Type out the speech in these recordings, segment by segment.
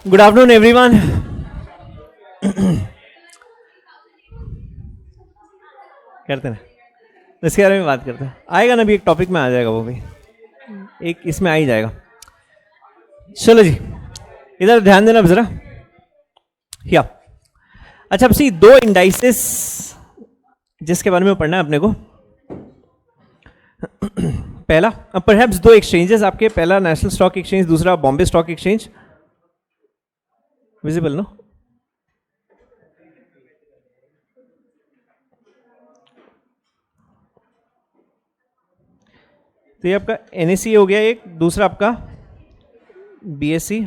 Good afternoon everyone. करते ना, इसके बारे में बात करते हैं। आएगा ना, भी एक टॉपिक में आ जाएगा, वो भी एक इसमें आ ही जाएगा। चलो जी, इधर ध्यान देना जरा। या अच्छा, अब सी दो इंडाइसेस जिसके बारे में पढ़ना है अपने को। पहला, अब परहैप्स दो एक्सचेंजेस आपके, पहला नेशनल स्टॉक एक्सचेंज, दूसरा Bombay stock exchange. Visible no? तो ये आपका एनएससी हो गया एक, दूसरा आपका बीएससी।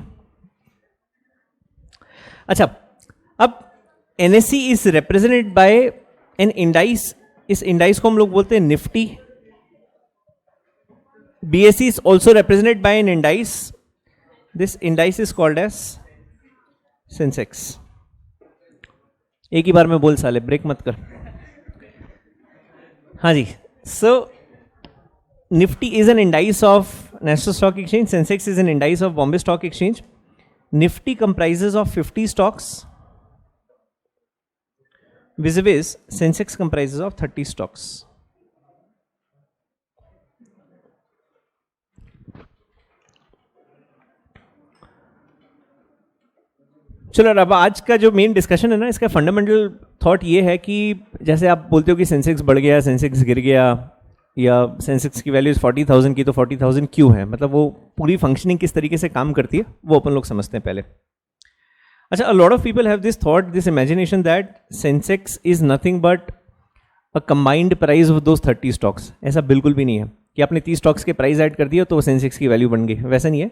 अच्छा, अब NSE is represented by an index. इस इंडाइस को हम लोग बोलते हैं Nifty. BSE is also represented by an indice. This indice is called as Sensex. एक ही बार में बोल साले, ब्रेक मत कर। हाँ जी, so Nifty is an indice of National Stock Exchange. Sensex is an indice of Bombay Stock Exchange. Nifty comprises of 50 stocks. Vis-a-vis Sensex comprises of 30 stocks. चलो, अब आज का जो मेन डिस्कशन है ना, इसका फंडामेंटल थॉट ये है कि जैसे आप बोलते हो कि सेंसेक्स बढ़ गया, सेंसेक्स गिर गया, या सेंसेक्स की वैल्यू 40,000 की, तो 40,000 क्यों है, मतलब वो पूरी फंक्शनिंग किस तरीके से काम करती है वो अपन लोग समझते हैं पहले। अच्छा, a lot of people have this thought, this imagination that Sensex is nothing but a combined price of those 30 stocks. ऐसा बिल्कुल भी नहीं है कि आपने 30 स्टॉक्स के प्राइस ऐड कर दिया तो सेंसेक्स की वैल्यू बन गई, वैसा नहीं है।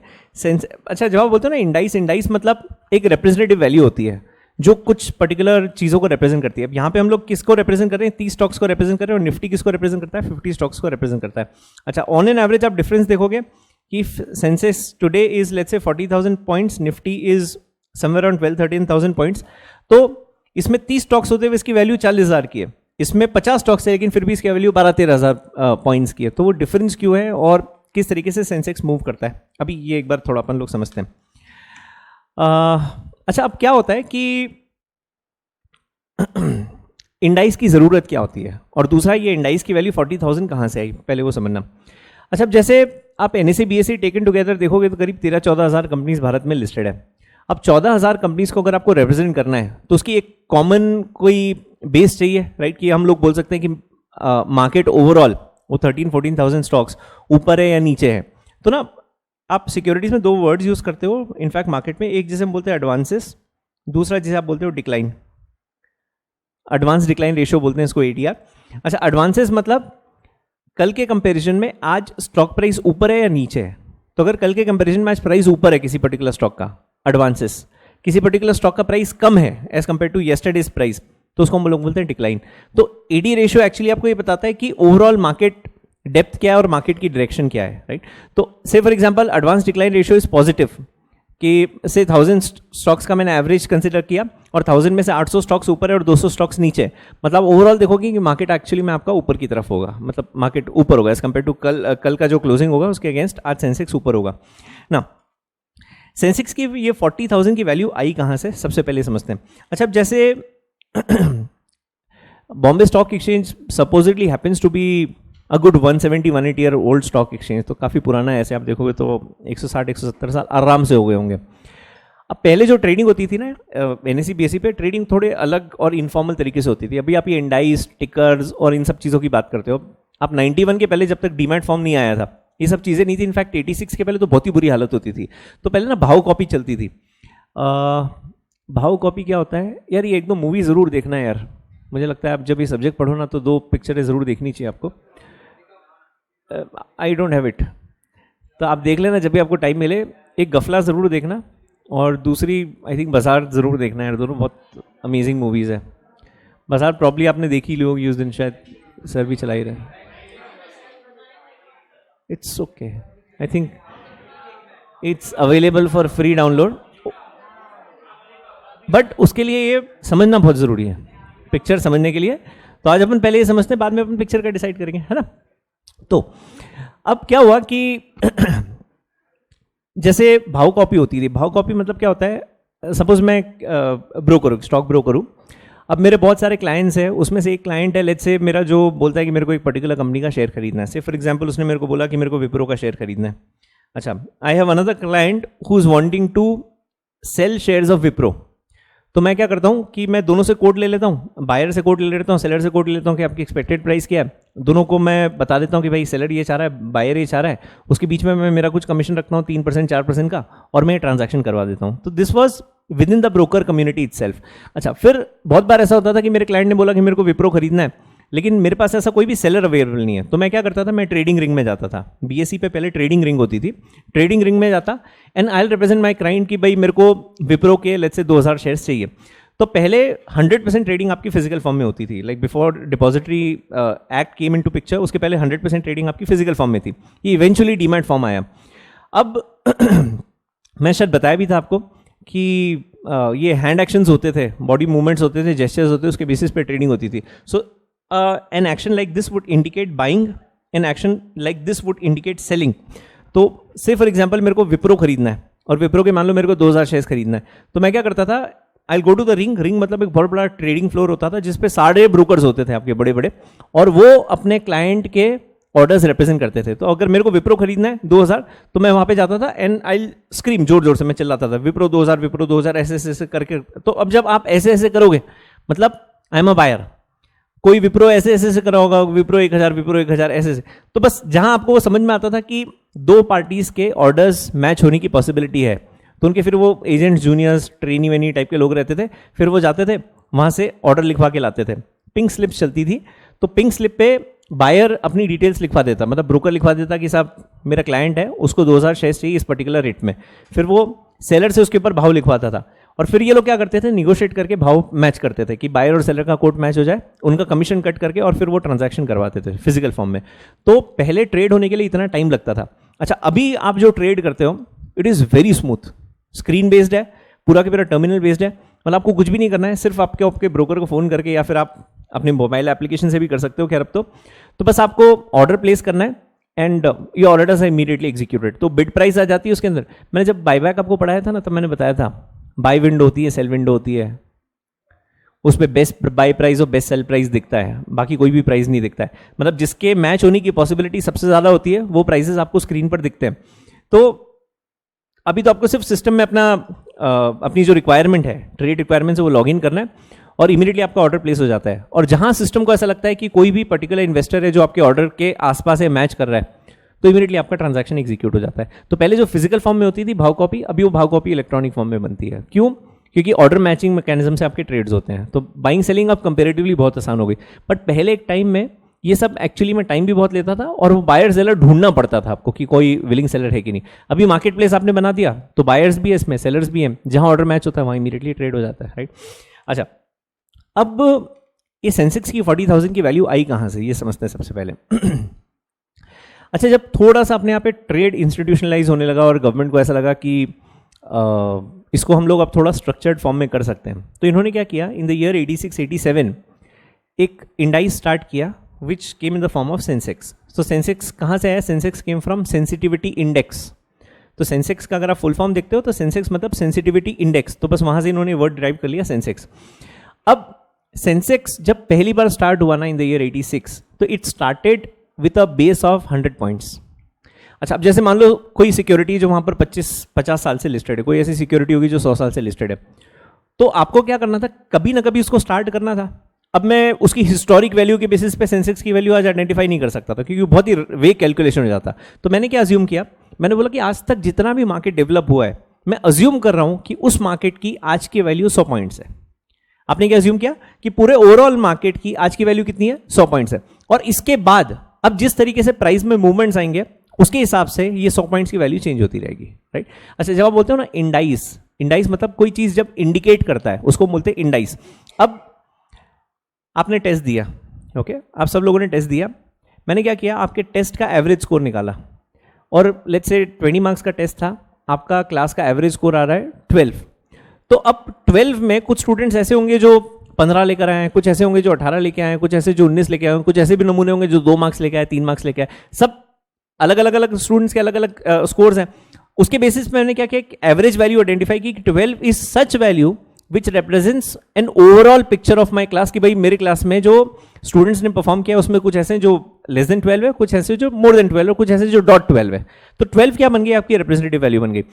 अच्छा, जब आप बोलते हो ना इंडाइस, इंडाइस मतलब एक रिप्रेजेंटेटिव वैल्यू होती है जो कुछ पर्टिकुलर चीज़ों को रिप्रेजेंट करती है। अब यहाँ पे हम लोग किसको रिप्रेजेंट कर रहे हैं? 30 स्टॉक्स को रिप्रेजेंट कर रहे हैं। और निफ्टी किसको रिप्रेजेंट करता है? 50 स्टॉक्स को रिप्रेजेंट करता है। अच्छा, ऑन एन एवरेज आप डिफरेंस देखोगे कि Sensex today is let's say 40,000 points, Nifty is somewhere around 12-13,000 points. तो इसमें 30 स्टॉक्स होते हुए इसकी वैल्यू 40,000 की है, इसमें 50 स्टॉक्स है लेकिन फिर भी इसकी वैल्यू 12-13,000 पॉइंट्स की है। तो वो डिफरेंस क्यों है और किस तरीके से सेंसेक्स मूव करता है, अभी ये एक बार थोड़ा अपन लोग समझते हैं। अच्छा, अब क्या होता है कि इंडाइस की ज़रूरत क्या होती है, और दूसरा ये इंडाइस की वैल्यू 40,000 कहाँ से आई, पहले वो समझना। अच्छा, अब जैसे आप NSE BSE टेकन टुगेदर देखोगे तो करीब 13-14,000 कंपनीज भारत में लिस्टेड है। अब 14,000 कंपनीज को अगर आपको रिप्रेजेंट करना है तो उसकी एक कॉमन कोई बेस चाहिए, राइट? कि हम लोग बोल सकते हैं कि मार्केट ओवरऑल वो 13-14,000 स्टॉक्स ऊपर है या नीचे है। तो ना, आप सिक्योरिटीज में दो वर्ड्स यूज करते हो इनफैक्ट मार्केट में, एक जिसे हम बोलते हैं एडवांसेस, दूसरा जिसे आप बोलते हो डिक्लाइन। एडवांस डिक्लाइन रेशियो बोलते हैं इसको, ADR। अच्छा, एडवांसेस मतलब कल के कंपेरिजन में आज स्टॉक प्राइस ऊपर है या नीचे है। तो अगर कल के कंपेरिजन में आज प्राइस ऊपर है किसी पर्टिकुलर स्टॉक का, एडवांसेस, किसी पर्टिकुलर स्टॉक का प्राइस कम है as compare to yesterday's price, तो उसको हम लोग बोलते हैं डिक्लाइन। तो AD रेशियो एक्चुअली आपको ये बताता है कि ओवरऑल मार्केट डेप्थ क्या है और मार्केट की डायरेक्शन क्या है, राइट? तो से for example advance decline ratio is positive, कि से 1000 स्टॉक्स का मैंने एवरेज कंसिडर किया और 1000 में से 800 स्टॉक्स ऊपर है और 200 स्टॉक्स नीचे, मतलब ओवरऑल देखोगे कि मार्केट एक्चुअली में आपका ऊपर की तरफ होगा, मतलब मार्केट ऊपर होगा एज कंपेयर टू कल का जो क्लोजिंग होगा उसके अगेंस्ट आज सेंसेक्स ऊपर होगा ना। सेंसेक्स की ये 40,000 की वैल्यू आई कहाँ से, सबसे पहले समझते हैं। अच्छा, अब जैसे Bombay stock exchange supposedly happens to be a good 170-180 year old stock exchange, तो काफ़ी पुराना है। ऐसे आप देखोगे तो 160-170 साल आराम से हो गए होंगे। अब पहले जो ट्रेडिंग होती थी ना NSE BSE पे, ट्रेडिंग थोड़े अलग और इनफॉर्मल तरीके से होती थी। अभी आप ये इंडाइस, टिकर्स और इन सब चीज़ों की बात करते हो। आप 91 के पहले, जब तक डीमैट फॉर्म नहीं आया था, ये सब चीज़ें नहीं थी। इनफैक्ट 86 के पहले तो बहुत ही बुरी हालत होती थी। तो पहले ना भाव कॉपी चलती थी। भाव कॉपी क्या होता है यार, ये एक दो मूवी ज़रूर देखना है यार, मुझे लगता है आप जब ये सब्जेक्ट पढ़ो ना तो 2 पिक्चरें ज़रूर देखनी चाहिए आपको। आई डोंट हैव इट, तो आप देख लेना जब भी आपको टाइम मिले। एक गफला ज़रूर देखना और दूसरी आई थिंक बाजार ज़रूर देखना है। दोनों बहुत अमेजिंग मूवीज़ है। बाजार प्रॉब्ली आपने देखी ली होगी, उस दिन शायद सर भी चला ही रहे। It's okay, I think it's available for free download, but उसके लिए ये समझना बहुत ज़रूरी है, पिक्चर समझने के लिए। तो आज अपन पहले ये समझते हैं, बाद में अपन पिक्चर का डिसाइड करेंगे, है ना। तो अब क्या हुआ कि जैसे भाव कॉपी होती थी, भाव कॉपी मतलब क्या होता है, सपोज मैं ब्रोकर हूँ, स्टॉक ब्रोकर हूँ, अब मेरे बहुत सारे क्लाइंट्स हैं, उसमें से एक क्लाइंट है लेट्स से मेरा जो बोलता है कि मेरे को एक पर्टिकुलर कंपनी का शेयर खरीदना है, से फॉर एग्जांपल उसने मेरे को बोला कि मेरे को विप्रो का शेयर खरीदना है। अच्छा, I have another client who is wanting to sell shares of Wipro, तो मैं क्या करता हूँ कि मैं दोनों से कोट ले लेता हूँ, बायर से कोट ले लेता हूँ, सेलर से कोट ले लेता हूँ कि आपकी एक्सपेक्टेड प्राइस क्या है, दोनों को मैं बता देता हूँ कि भाई सेलर ये चाह रहा है, बायर ये चाह रहा है, उसके बीच में मैं मेरा कुछ कमीशन रखता हूँ 3% 4% का, और मैं ट्रांजैक्शन करवा देता हूँ। तो this was with in the broker community itself. अच्छा, फिर बहुत बार ऐसा होता था कि मेरे क्लाइंट ने बोला कि मेरे को विप्रो खरीदना है, लेकिन मेरे पास ऐसा कोई भी सेलर अवेलेबल नहीं है, तो मैं क्या करता था, मैं ट्रेडिंग रिंग में जाता था, बीएसई पे पहले ट्रेडिंग रिंग होती थी, ट्रेडिंग रिंग में जाता and I will represent my client कि भाई मेरे को विप्रो के लेट्स से 2000 शेयर्स चाहिए। तो पहले 100% ट्रेडिंग आपकी फिजिकल फॉर्म में होती थी, like before depository act came into picture, उसके पहले 100% ट्रेडिंग आपकी फिजिकल फॉर्म में थी, ये इवेंचुअली डीमैट फॉर्म आया। अब मैं शायद बताया भी था आपको कि ये हैंड एक्शंस होते थे, बॉडी मूवमेंट्स होते थे, जेस्चर्स होते थे, उसके बेसिस पे ट्रेडिंग होती थी। So an action like this would indicate buying, an action like this would indicate selling. तो से फॉर एग्जांपल मेरे को विप्रो खरीदना है और विप्रो के मान लो मेरे को 2000 शेयर्स खरीदना है, तो मैं क्या करता था, I go to the ring, ring मतलब एक बहुत बड़ा ट्रेडिंग फ्लोर होता था जिसपे सारे ब्रोकर्स होते थे आपके बड़े बड़े, और वो अपने क्लाइंट के ऑर्डर्स रिप्रेजेंट करते थे। तो अगर मेरे को विप्रो खरीदना है 2000, तो मैं वहां पे जाता था एंड आई स्क्रीम, जोर जोर से मैं चिल्लाता था विप्रो 2000 विप्रो 2000 ऐसे ऐसे करके। तो अब जब आप ऐसे ऐसे करोगे मतलब आई एम अ बायर, कोई विप्रो ऐसे ऐसे से करा होगा, विप्रो 1000 विप्रो 1000 ऐसे ऐसे, तो बस जहां आपको वो समझ में आता था कि दो पार्टीज के ऑर्डर्स मैच होने की पॉसिबिलिटी है, तो उनके फिर वो एजेंट्स जूनियर्स ट्रेनी वेनी टाइप के लोग रहते थे, फिर वो जाते थे वहां से ऑर्डर लिखवा के लाते थे। पिंक स्लिप चलती थी, तो पिंक स्लिप पे बायर अपनी डिटेल्स लिखवा देता, मतलब ब्रोकर लिखवा देता कि साहब मेरा क्लाइंट है, उसको 2000 शेयर्स चाहिए इस पर्टिकुलर रेट में, फिर वो सेलर से उसके ऊपर भाव लिखवाता था, और फिर ये लोग क्या करते थे, निगोशिएट करके भाव मैच करते थे कि बायर और सेलर का कोट मैच हो जाए, उनका कमीशन कट करके और फिर वो ट्रांजैक्शन करवाते थे फिजिकल फॉर्म में। तो पहले ट्रेड होने के लिए इतना टाइम लगता था। अच्छा, अभी आप जो ट्रेड करते हो it is very smooth, screen based है, पूरा के पूरा टर्मिनल बेस्ड है, मतलब आपको कुछ भी नहीं करना है, सिर्फ आपके ब्रोकर को फोन करके या फिर आप अपने मोबाइल एप्लीकेशन से भी कर सकते हो। खैर अब तो बस आपको ऑर्डर प्लेस करना है एंड ये ऑर्डर्स है इमीडिएटली एग्जीक्यूटेड, तो बिड प्राइस आ जाती है उसके अंदर। मैंने जब बायबैक आपको पढ़ाया था ना, तो मैंने बताया था बाय विंडो होती है, सेल विंडो होती है, उसमें बेस्ट बाय प्राइस और बेस्ट सेल प्राइस दिखता है, बाकी कोई भी प्राइस नहीं दिखता है, मतलब जिसके मैच होने की पॉसिबिलिटी सबसे ज्यादा होती है वो प्राइसेस आपको स्क्रीन पर दिखते हैं। तो अभी तो आपको सिर्फ सिस्टम में अपनी जो रिक्वायरमेंट है, ट्रेड रिक्वायरमेंट से वो लॉग इन करना है और इमीडिएटली आपका ऑर्डर प्लेस हो जाता है। और जहां सिस्टम को ऐसा लगता है कि कोई भी पर्टिकुलर इन्वेस्टर है जो आपके ऑर्डर के आसपास है, मैच कर रहा है, तो इमीडिएटली आपका ट्रांजैक्शन एग्जीक्यूट हो जाता है। तो पहले जो फिजिकल फॉर्म में होती थी भाव कॉपी, अभी वो भाव कॉपी इलेक्ट्रॉनिक फॉर्म में बनती है। क्यों? क्योंकि ऑर्डर मैचिंग मैकेनिज्म से आपके ट्रेड्स होते हैं, तो बाइंग सेलिंग अब कंपेरेटिवली बहुत आसान हो गई। बट पहले एक टाइम में ये सब एक्चुअली में टाइम भी बहुत लेता था और वो बायर सेलर ढूंढना पड़ता था आपको कि कोई विलिंग सेलर है कि नहीं। अभी मार्केट प्लेस आपने बना दिया तो बायर्स भी है इसमें, सेलर्स भी हैं, जहां ऑर्डर मैच होता है वहां इमीडिएटली ट्रेड हो जाता है, राइट। अच्छा, अब ये सेंसेक्स की 40,000 की वैल्यू आई कहां से, ये समझते हैं सबसे पहले। अच्छा, जब थोड़ा सा अपने यहाँ पे ट्रेड इंस्टीट्यूशनलाइज होने लगा और गवर्नमेंट को ऐसा लगा कि इसको हम लोग अब थोड़ा स्ट्रक्चर्ड फॉर्म में कर सकते हैं, तो इन्होंने क्या किया, इन द ईयर 86-87 एक इंडाइस स्टार्ट किया which came in the form of Sensex. So Sensex कहाँ से आया? Sensex came from sensitivity index. तो Sensex का अगर आप फुल फॉर्म देखते हो तो Sensex मतलब sensitivity index, तो बस वहाँ से इन्होंने वर्ड ड्राइव कर लिया Sensex। अब Sensex जब पहली बार स्टार्ट हुआ ना इन द ईयर 86, तो it started with a base of 100 points. अच्छा, अब जैसे मान लो कोई सिक्योरिटी जो वहाँ पर 25-50 साल से लिस्टेड है, कोई ऐसी सिक्योरिटी होगी जो 100 साल से लिस्टेड है, तो आपको क्या करना था, कभी ना कभी उसको स्टार्ट करना था। अब मैं उसकी हिस्टोरिक वैल्यू के बेसिस पे सेंसेक्स की वैल्यू आज आइडेंटिफाई नहीं कर सकता था क्योंकि बहुत ही वे कैलकुलेशन हो जाता। तो मैंने क्या अज्यूम किया, मैंने बोला कि आज तक जितना भी मार्केट डेवलप हुआ है, मैं अज्यूम कर रहा हूं कि उस मार्केट की आज की वैल्यू 100 पॉइंट्स है। आपने क्या अज्यूम किया कि पूरे ओवरऑल मार्केट की आज की वैल्यू कितनी है, 100 पॉइंट्स है, और इसके बाद अब जिस तरीके से प्राइस में मूवमेंट्स आएंगे उसके हिसाब से ये 100 पॉइंट्स की वैल्यू चेंज होती रहेगी, राइट। अच्छा, जब आप बोलते हो ना इंडाइस, इंडाइस मतलब कोई चीज जब इंडिकेट करता है उसको बोलते हैं इंडाइस। अब आपने टेस्ट दिया, ओके, आप सब लोगों ने टेस्ट दिया, मैंने क्या किया, आपके टेस्ट का एवरेज स्कोर निकाला, और लेट्स से 20 मार्क्स का टेस्ट था, आपका क्लास का एवरेज स्कोर आ रहा है 12। तो अब 12 में कुछ स्टूडेंट्स ऐसे होंगे जो 15 लेकर आए हैं, कुछ ऐसे होंगे जो 18 लेके आए हैं, कुछ ऐसे जो 19 लेके आए हैं, कुछ ऐसे भी नमूने होंगे जो 2 मार्क्स लेके आए, 3 मार्क्स लेके आए, सब अलग अलग स्टूडेंट्स के अलग अलग स्कोर्स हैं। उसके बेसिस पे मैंने क्या किया, एवरेज वैल्यू आइडेंटिफाई की, 12 is such value which represents an overall picture of my class, कि भाई मेरे क्लास में जो स्टूडेंट्स ने परफॉर्म किया उसमें कुछ ऐसे जो लेस देन 12 है, कुछ ऐसे जो मोर देन 12 है, कुछ ऐसे जो .12 है। तो 12 क्या बन गई, आपकी रिप्रेजेंटेटिव वैल्यू बन गई।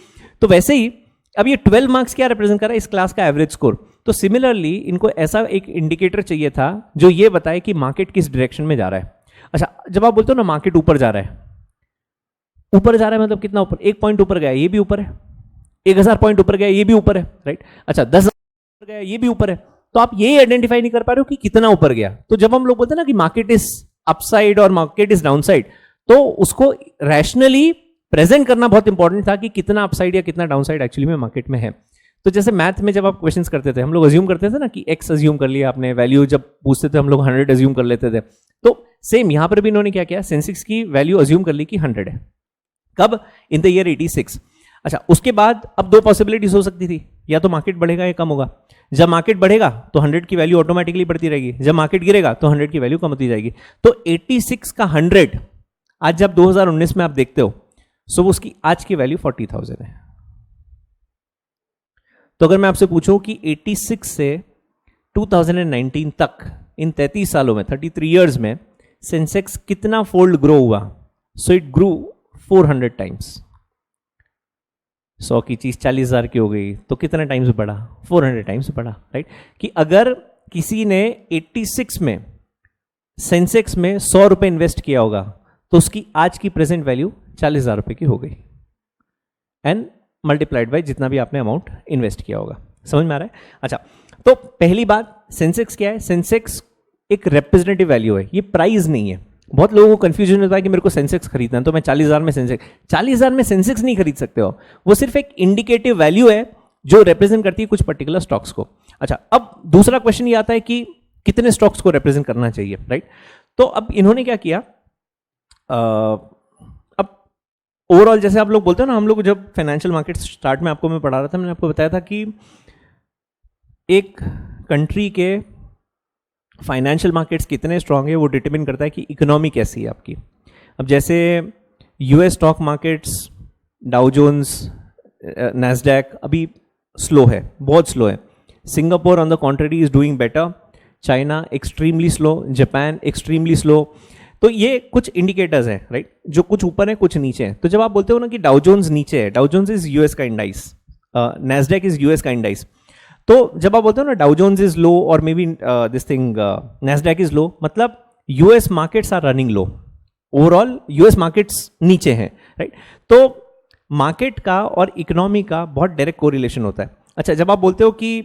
तो वैसे ही अब ये 12 मार्क्स क्या रिप्रेजेंट कर रहा है, इस क्लास का एवरेज स्कोर। तो सिमिलरली इनको ऐसा एक इंडिकेटर चाहिए था जो ये बताए कि मार्केट किस डायरेक्शन में जा रहा है। अच्छा, जब आप बोलते हो ना मार्केट ऊपर जा रहा है, ऊपर जा रहा है मतलब कितना ऊपर, 1 पॉइंट ऊपर गया, ये भी ऊपर है, 1000 पॉइंट ऊपर गया, ये भी ऊपर है, राइट। अच्छा, 10,000 ऊपर गया, ये भी ऊपर है। तो आप ये आइडेंटिफाई नहीं कर पा रहे हो कि कितना ऊपर गया। तो जब हम लोग बोलते हैं ना कि मार्केट इज अपसाइड और मार्केट इज डाउनसाइड, तो उसको रैशनली प्रेजेंट करना बहुत इंपॉर्टेंट था कि कितना अपसाइड या कितना डाउनसाइड एक्चुअली में मार्केट में है। तो जैसे मैथ में जब आप क्वेश्चंस करते थे, हम लोग अज्यूम करते थे ना कि x अज्यूम कर लिया आपने, वैल्यू जब पूछते थे हम लोग 100 अज्यूम कर लेते थे। तो सेम यहां पर भी इन्होंने क्या किया, सेंसेक्स की वैल्यू अज्यूम कर ली कि 100 है। कब, इन द ईयर 86। अच्छा, उसके बाद अब दो पॉसिबिलिटीज हो सकती थी, या तो मार्केट बढ़ेगा या कम होगा। जब मार्केट बढ़ेगा तो 100 की वैल्यू ऑटोमेटिकली बढ़ती रहेगी, जब मार्केट गिरेगा तो 100 की वैल्यू कम होती जाएगी। तो 86 का 100 आज जब 2019 में आप देखते हो, सो उसकी आज की वैल्यू 40,000 है। तो अगर मैं आपसे पूछूं कि 86 से 2019 तक, इन 33 सालों में, 33 इयर्स में सेंसेक्स कितना फोल्ड ग्रो हुआ, सो इट ग्रू 400 टाइम्स। 100 की चीज 40,000 की हो गई तो कितना टाइम्स बढ़ा, 400 टाइम्स बढ़ा, राइट। कि अगर किसी ने 86 में सेंसेक्स में 100 रुपए इन्वेस्ट किया होगा तो उसकी आज की प्रेजेंट वैल्यू 40,000 रुपए की हो गई, एंड मल्टीप्लाइड बाय जितना भी आपने अमाउंट इन्वेस्ट किया होगा। समझ में आ रहा है? अच्छा, तो पहली बात, सेंसेक्स क्या है, सेंसेक्स एक रिप्रेजेंटेटिव वैल्यू है, ये प्राइस नहीं है। बहुत लोगों को कंफ्यूजन होता है कि मेरे को सेंसेक्स खरीदना है तो मैं 40,000 में सेंसेक्स, 40,000 में सेंसेक्स नहीं खरीद सकते हो, वो सिर्फ एक इंडिकेटिव वैल्यू है जो रिप्रेजेंट करती है कुछ पर्टिकुलर स्टॉक्स को। अच्छा, अब दूसरा क्वेश्चन ये आता है कि कितने स्टॉक्स को रिप्रेजेंट करना चाहिए, राइट। तो अब इन्होंने क्या किया, अब ओवरऑल जैसे आप लोग बोलते हो ना, हम लोग जब फाइनेंशियल मार्केट स्टार्ट में आपको मैं पढ़ा रहा था, मैंने आपको बताया था कि एक कंट्री के फाइनेंशियल मार्केट्स कितने स्ट्रांग है वो डिटरमिन करता है कि इकोनॉमी कैसी है आपकी। अब जैसे US stock markets, Dow Jones, Nasdaq अभी स्लो है, बहुत स्लो है। Singapore on the contrary is doing better, China extremely slow, Japan extremely slow. तो ये कुछ इंडिकेटर्स हैं, राइट, जो कुछ ऊपर है कुछ नीचे है। तो जब आप बोलते हो ना कि डाउ जोन्स नीचे है, डाउ जोन्स इज यूएस का इंडाइस, नैस्डैक इज यूएस का इंडाइस। तो जब आप बोलते हो ना डाउ जोन्स इज लो और maybe this thing Nasdaq is low, मतलब US markets are running low, overall US markets नीचे हैं, राइट। तो मार्केट का और इकोनॉमी का बहुत डायरेक्ट कोरिलेशन होता है। अच्छा, जब आप बोलते हो कि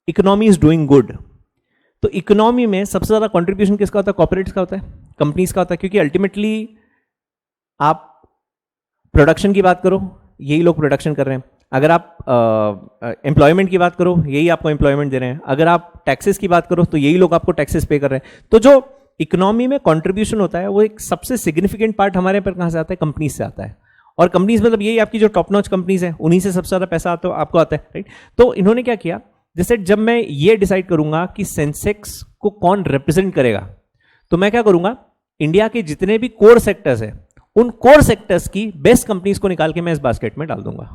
इकोनॉमी इज डूइंग गुड, तो इकोनॉमी में सबसे ज्यादा कंट्रीब्यूशन किसका होता है, कॉर्पोरेट्स का होता है, कंपनीज का होता है, क्योंकि अल्टीमेटली आप प्रोडक्शन की बात करो, यही लोग प्रोडक्शन कर रहे हैं। अगर आप एम्प्लॉयमेंट की बात करो, यही आपको एम्प्लॉयमेंट दे रहे हैं। अगर आप टैक्सेस की बात करो तो यही लोग आपको टैक्सेस पे कर रहे हैं। तो जो इकोनॉमी में कंट्रीब्यूशन होता है वो एक सबसे सिग्निफिकेंट पार्ट हमारे पर कहां से आता है, कंपनीज से आता है। और कंपनीज मतलब यही आपकी जो टॉप नॉच कंपनीज है, उन्हीं से सबसे ज्यादा पैसा आता आपको आता है, राइट। तो इन्होंने क्या किया, जैसे जब मैं ये डिसाइड करूंगा कि सेंसेक्स को कौन रिप्रेजेंट करेगा, तो मैं क्या करूंगा, इंडिया के जितने भी कोर सेक्टर्स है, उन कोर सेक्टर्स की बेस्ट कंपनीज को निकाल के मैं इस बास्केट में डाल दूंगा।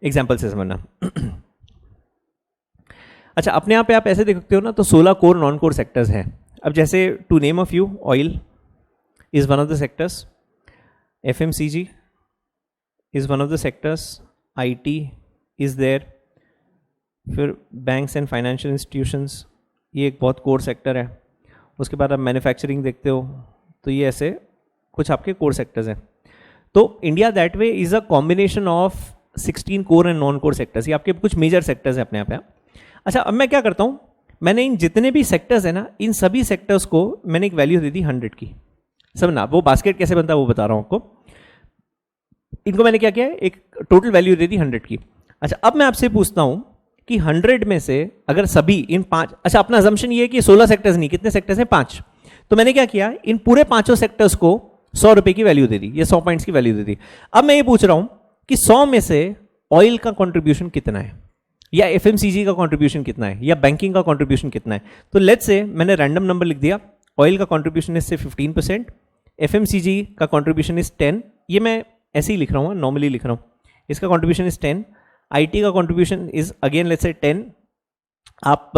एग्जाम्पल से समझना। अच्छा, अपने आप पे आप ऐसे देख सकते हो ना, तो 16 कोर नॉन कोर सेक्टर्स हैं। अब जैसे to name a few, oil is one of the sectors, FMCG is one of the sectors, IT is there, फिर बैंक्स एंड फाइनेंशियल इंस्टीट्यूशंस, ये एक बहुत कोर सेक्टर है। उसके बाद आप मैन्युफैक्चरिंग देखते हो, तो ये ऐसे कुछ आपके कोर सेक्टर्स हैं। तो India that way is a combination of 16 core and non core sectors, ये आपके कुछ मेजर सेक्टर्स हैं अपने आप। अच्छा, अब मैं क्या करता हूँ, मैंने इन जितने भी सेक्टर्स हैं ना, इन सभी सेक्टर्स को मैंने एक वैल्यू दे दी 100 की। समझना, वो बास्केट कैसे बनता है वो बता रहा हूँ आपको। इनको मैंने क्या किया, एक टोटल वैल्यू दे दी 100 की। अच्छा, अब मैं आपसे पूछता हूँ कि 100 में से अगर सभी इन 5, अच्छा अपना अजम्पशन ये है कि 16 सेक्टर्स नहीं, कितने सेक्टर्स हैं, 5। तो मैंने क्या किया, इन पूरे 5 सेक्टर्स को 100 रुपए की वैल्यू दे दी, ये 100 पॉइंट्स की वैल्यू दे दी। अब मैं ये पूछ रहा हूं कि 100 में से ऑयल का कंट्रीब्यूशन कितना है, या एफएमसीजी का कंट्रीब्यूशन कितना है, या बैंकिंग का कंट्रीब्यूशन कितना है। तो लेट्स से मैंने रैंडम नंबर लिख दिया, ऑयल का कंट्रीब्यूशन इससे 15%, FMCG का कंट्रीब्यूशन इज 10, ये मैं ऐसे ही लिख रहा हूँ, नॉर्मली लिख रहा हूँ, इसका कंट्रीब्यूशन इज 10। IT का contribution is again let's say 10। आप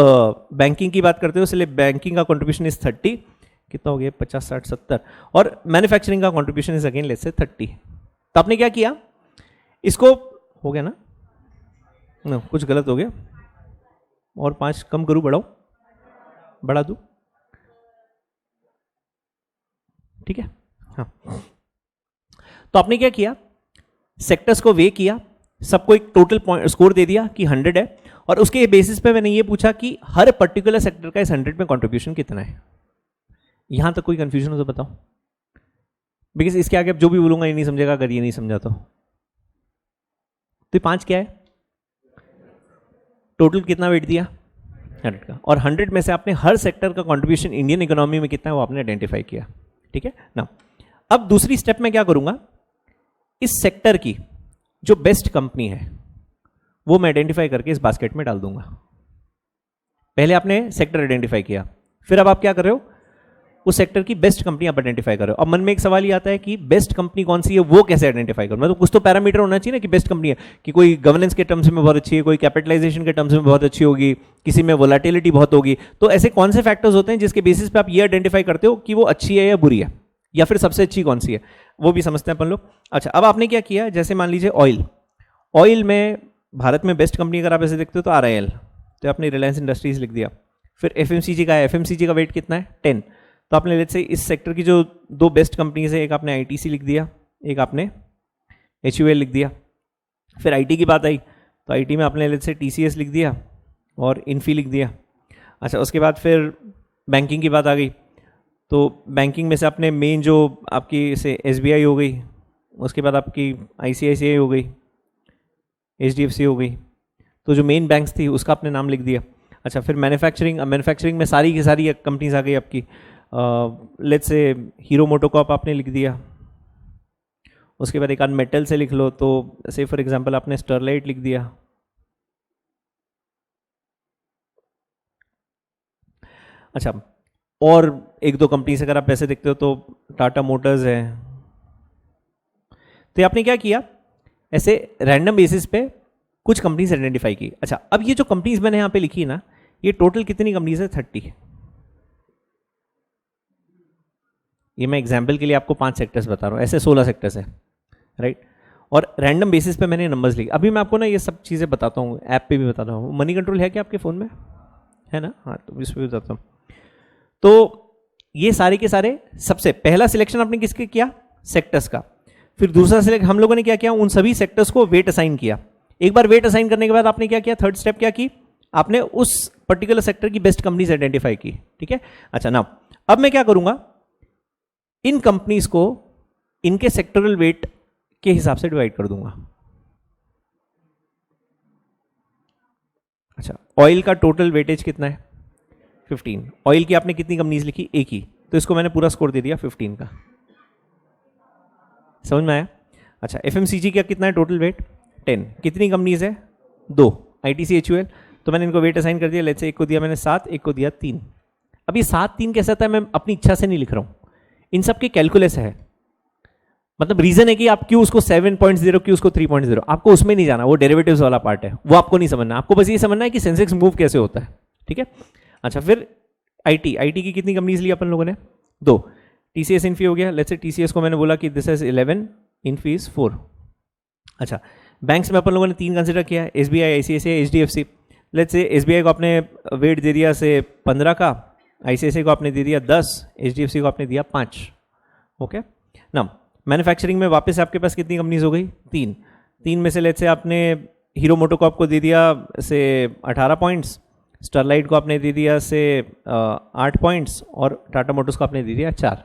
बैंकिंग की बात करते हो इसलिए बैंकिंग का कंट्रीब्यूशन इज 30, कितना हो गया 50 60 70, और मैन्युफैक्चरिंग का contribution is again let's say 30। तो आपने क्या किया, इसको हो गया ना, कुछ गलत हो गया, और 5 कम करूं बढ़ाऊं, बढ़ा दूं, ठीक है। हाँ, तो आपने क्या किया, सेक्टर्स को वे किया, सबको एक टोटल पॉइंट स्कोर दे दिया कि 100 है, और उसके बेसिस पे मैंने ये पूछा कि हर पर्टिकुलर सेक्टर का इस 100 में कंट्रीब्यूशन कितना है। यहां तक कोई कंफ्यूजन हो तो बताओ, बिकॉज इसके आगे अब जो भी बोलूंगा ये नहीं समझेगा अगर ये नहीं समझा तो। 5 क्या है, टोटल कितना वेट दिया 100 का, और 100 में से आपने हर सेक्टर का कंट्रीब्यूशन इंडियन इकोनॉमी में कितना है वो आपने आइडेंटिफाई किया, ठीक है ना। अब दूसरी स्टेप में क्या करूंगा, इस सेक्टर की जो बेस्ट कंपनी है वो मैं आइडेंटिफाई करके इस बास्केट में डाल दूंगा। पहले आपने सेक्टर आइडेंटिफाई किया, फिर अब आप क्या कर रहे हो, उस सेक्टर की बेस्ट कंपनी आप आइडेंटिफाई कर रहे हो। अब मन में एक सवाल ये आता है कि बेस्ट कंपनी कौन सी है, वो कैसे आइडेंटिफाई करूं, मतलब कुछ तो पैरामीटर होना चाहिए ना कि बेस्ट कंपनी है, कि कोई गवर्नेंस के टर्म्स में बहुत अच्छी है, कोई कैपिटलाइजेशन के टर्म्स में बहुत अच्छी होगी, किसी में वोलेटिलिटी बहुत होगी। तो ऐसे कौन से फैक्टर्स होते हैं जिसके बेसिस पे आप ये आइडेंटिफाई करते हो कि वो अच्छी है या बुरी है, या फिर सबसे अच्छी कौन सी है, वो भी समझते हैं अपन लोग। अच्छा, अब आपने क्या किया, जैसे मान लीजिए ऑयल में भारत में बेस्ट कंपनी अगर आप ऐसे देखते हो तो RIL, तो आपने रिलायंस इंडस्ट्रीज लिख दिया। फिर FMCG का है, FMCG का वेट कितना है 10, तो आपने लेट्स से इस सेक्टर की जो 2 बेस्ट कंपनीज है, एक आपने ITC लिख दिया, एक आपने HUL लिख दिया। फिर IT की बात आई तो IT में आपने लेट्स से TCS लिख दिया और इन्फी लिख दिया। अच्छा, उसके बाद फिर बैंकिंग की बात आ गई, तो बैंकिंग में से आपने मेन जो आपकी से SBI हो गई, उसके बाद आपकी ICICI हो गई, HDFC हो गई, तो जो मेन बैंक्स थी उसका आपने नाम लिख दिया। अच्छा, फिर मैन्युफैक्चरिंग में सारी की सारी कंपनीज आ गई आपकी, लेट्स से हीरो मोटोकॉर्प आपने लिख दिया। उसके बाद एक आध मेटल से लिख लो, तो से फॉर एग्जांपल आपने स्टरलाइट लिख दिया। अच्छा, और 1-2 कंपनी से अगर आप पैसे देखते हो तो टाटा मोटर्स है। तो आपने क्या किया, ऐसे रैंडम बेसिस पे कुछ कंपनीज आइडेंटिफाई की। अच्छा, अब ये जो कंपनीज मैंने यहां पे लिखी है ना, ये टोटल कितनी कंपनीज है 30। ये मैं एग्जाम्पल के लिए आपको 5 सेक्टर्स बता रहा हूँ, ऐसे 16 सेक्टर्स है, राइट। और रैंडम बेसिस पे मैंने नंबर्स लिखे। अभी मैं आपको ना ये सब चीज़ें बताता हूँ, ऐप पे भी बताता हूँ। मनी कंट्रोल है क्या आपके फ़ोन में, है ना, हाँ, तो इस पर भी बताता हूँ। तो ये सारे के सारे, सबसे पहला सिलेक्शन आपने किसके किया, सेक्टर्स का। फिर दूसरा सिलेक्ट हम लोगों ने क्या किया, उन सभी सेक्टर्स को वेट असाइन किया। एक बार वेट असाइन करने के बाद आपने क्या किया, थर्ड स्टेप क्या की, आपने उस पर्टिकुलर सेक्टर की बेस्ट कंपनीज आइडेंटिफाई की, ठीक है। अच्छा, नाउ अब मैं क्या करूंगा, इन कंपनीज को इनके सेक्टरल वेट के हिसाब से डिवाइड कर दूंगा। अच्छा, ऑयल का टोटल वेटेज कितना है 15। ऑयल की आपने कितनी कंपनीज लिखी, एक ही, तो इसको मैंने पूरा स्कोर दे दिया 15 का। समझ में आया। अच्छा, FMCG का कितना है टोटल वेट 10, कितनी कंपनीज है 2, ITC HUL, तो मैंने इनको वेट असाइन कर दिया। लेट्स से एक को दिया मैंने 7, एक को दिया 3। अब ये 7 3 कैसा था, मैं अपनी इच्छा से नहीं लिख रहा हूं, इन सब की कैलकुलस है। मतलब रीजन है कि आप क्यों उसको 7.0 क्यों उसको 3.0, आपको उसमें नहीं जाना, वो डेरिवेटिव्स वाला पार्ट है, वो आपको नहीं समझना। आपको बस ये समझना है कि सेंसेक्स मूव कैसे होता है, ठीक है। अच्छा, फिर IT की कितनी कंपनीज ली अपन लोगों ने 2, TCS इन्फी हो गया। लेट्स से TCS को मैंने बोला कि दिस इज 11, इन्फी इज 4। अच्छा, बैंक्स में अपन लोगों ने 3 कंसिडर किया, SBI, ICICI, HDFC। Let's say SBI को आपने वेट दे दिया से 15 का, ICICI को आपने दे दिया 10, HDFC को आपने दिया 5। ओके ना। मैन्युफैक्चरिंग में वापस आपके पास कितनी कंपनीज हो गई 3 में से लेट्स से आपने हीरो मोटोकॉर्प को दे दिया से 18 पॉइंट्स, स्टरलाइट को आपने दे दिया से 8 पॉइंट्स, और टाटा मोटर्स को आपने दे दिया 4,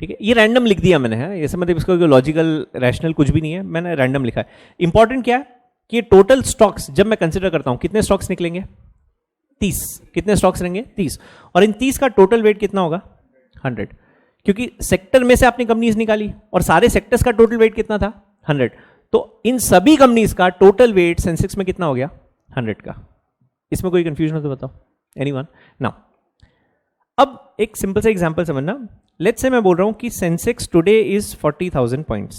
ठीक है। ये रैंडम लिख दिया मैंने, है ये सब, मतलब इसका लॉजिकल रैशनल कुछ भी नहीं है, मैंने रैंडम लिखा है। इंपॉर्टेंट क्या है कि ये टोटल स्टॉक्स जब मैं कंसिडर करता हूं, कितने स्टॉक्स निकलेंगे 30, कितने स्टॉक्स रहेंगे 30, और इन 30 का टोटल वेट कितना होगा 100, क्योंकि सेक्टर में से आपने कंपनीज निकाली और सारे सेक्टर्स का टोटल वेट कितना था 100, तो इन सभी कंपनीज का टोटल वेट सेंसेक्स में कितना हो गया 100 का। इसमें कोई कंफ्यूजन हो तो बताओ, एनीवन। नाउ अब एक सिंपल सा एग्जांपल समझना। लेट्स से मैं बोल रहा हूं कि Sensex today is 40,000 points.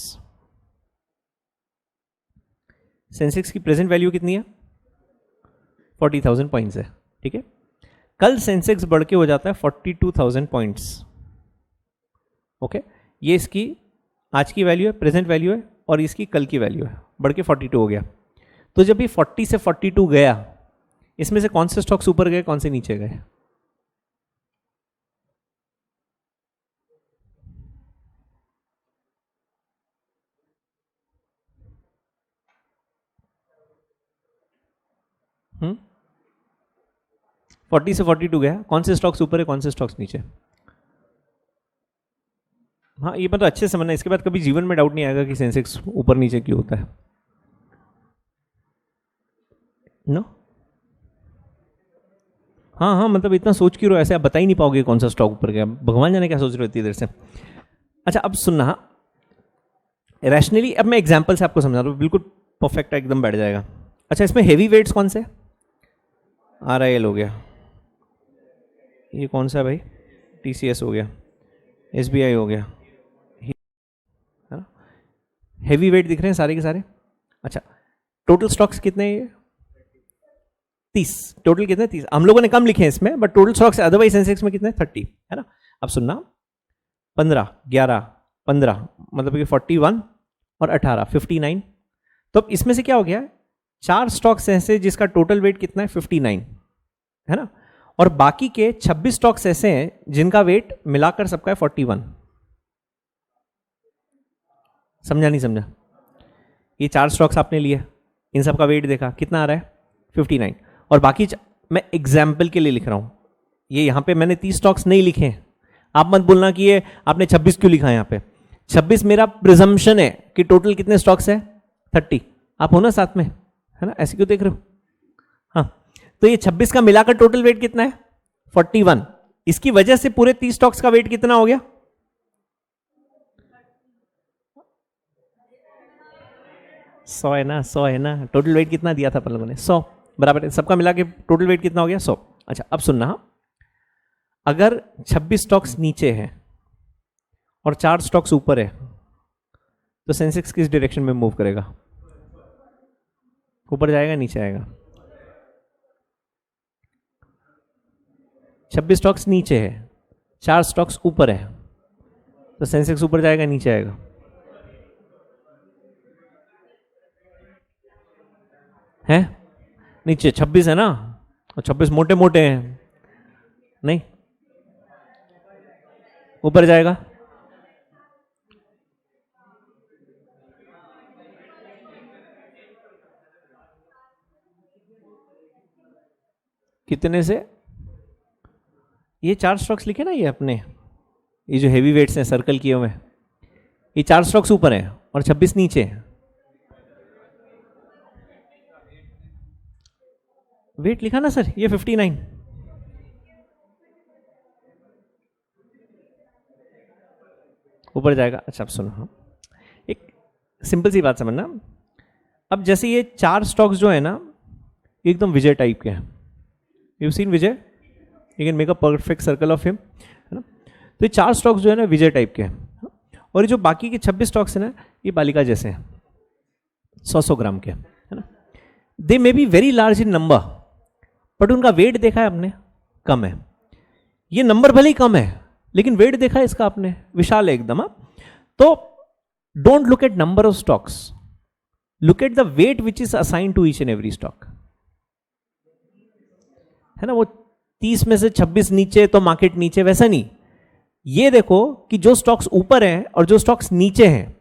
Sensex की प्रेजेंट वैल्यू कितनी है? 40,000 पॉइंट्स है, ठीक है। कल सेंसेक्स बढ़ के हो जाता है 42,000 पॉइंट्स, ओके। ये इसकी आज की वैल्यू है, प्रेजेंट वैल्यू है, और इसकी कल की वैल्यू है, बढ़ के 42 हो गया। तो जब ये 40 से 42 गया, इसमें से कौन से स्टॉक्स ऊपर गए, कौन से नीचे गए? हम्म, 40 से 42 गया, कौन से स्टॉक्स ऊपर है, कौन से स्टॉक्स नीचे? हाँ, ये मतलब अच्छे से समझना, इसके बाद कभी जीवन में डाउट नहीं आएगा कि सेंसेक्स ऊपर नीचे क्यों होता है। नो, हाँ हाँ, मतलब इतना सोच क्यों रहे हो ऐसे? आप बता ही नहीं पाओगे कौन सा स्टॉक ऊपर गया, भगवान जाने क्या सोच रहे होती है इधर से। अच्छा, अब सुनना रैशनली, अब मैं एग्जांपल से आपको समझा रहा हूँ, बिल्कुल परफेक्ट एकदम बैठ जाएगा। अच्छा, इसमें हेवी वेट्स कौन से? RIL हो गया, ये कौन सा है भाई? TCS हो गया, SBI हो गया, है ना? हेवी वेट दिख रहे हैं सारे के सारे। अच्छा, टोटल स्टॉक्स कितने हैं? ये 30। टोटल कितने? 30। हम लोगों ने कम लिखे हैं इसमें, but total stocks otherwise Sensex में कितने? 30, है ना। अब सुनना, 15, 11, 15, मतलब कि 41 और 18, 59। तो अब इसमें से क्या हो गया? 4 स्टॉक्स ऐसे जिसका टोटल वेट कितना है? 59, है ना। और बाकी के 26 स्टॉक्स ऐसे हैं जिनका वेट मिलाकर सबका है 41। समझा नहीं समझा? ये 4 स्टॉक्स आपने लिए, इन सबका वेट देखा, कितना आ रहा है? 59। और बाकी मैं एग्जाम्पल के लिए लिख रहा हूं, ये यहां पे मैंने 30 स्टॉक्स नहीं लिखे हैं। आप मत बोलना कि ये आपने 26 क्यों लिखा है यहां पे। 26 मेरा प्रिजम्पशन है कि टोटल कितने स्टॉक्स है? 30। आप हो ना साथ में, है ना? ऐसे क्यों देख रहे हो? हाँ, तो ये 26 का मिलाकर टोटल वेट कितना है? 41। इसकी वजह से पूरे 30 स्टॉक्स का वेट कितना हो गया? 100 है ना, 100 है ना। टोटल वेट कितना दिया था अपन लोगों ने? 100 बराबर है, सबका मिला के टोटल वेट कितना हो गया? 100। अच्छा, अब सुनना, अगर 26 स्टॉक्स नीचे है और 4 स्टॉक्स ऊपर है, तो सेंसेक्स किस डायरेक्शन में मूव करेगा? ऊपर जाएगा, नीचे आएगा? 26 स्टॉक्स नीचे है, 4 स्टॉक्स ऊपर है, तो सेंसेक्स ऊपर जाएगा, नीचे आएगा? है नीचे। 26 है ना, और 26 मोटे मोटे हैं, नहीं, ऊपर जाएगा। कितने से? ये 4 स्टॉक्स लिखे ना, ये अपने, ये जो हेवी वेट्स हैं सर्कल किए हुए, ये 4 स्टॉक्स ऊपर हैं और 26 नीचे हैं। वेट लिखा ना सर, ये 59। ऊपर जाएगा। अच्छा, अब सुनो, एक सिंपल सी बात समझना। अब जैसे ये 4 स्टॉक्स जो है ना, एकदम विजय टाइप के हैं। You seen Vijay? You can make a perfect circle of him, है ना। तो ये 4 स्टॉक्स जो है ना, विजय टाइप के हैं। और ये जो बाकी के 26 स्टॉक्स हैं ना, ये बालिका जैसे हैं, 100-100 ग्राम के, है ना। They may be very large in number, but उनका वेट देखा है आपने, कम है। ये नंबर भले ही कम है, लेकिन वेट देखा है इसका आपने, विशाल है एकदम। तो don't look at number of stocks, look at the weight which is assign to each and every stock, है ना। वो 30 में से 26 नीचे तो मार्केट नीचे, वैसा नहीं। ये देखो कि जो स्टॉक्स ऊपर हैं और जो स्टॉक्स नीचे हैं,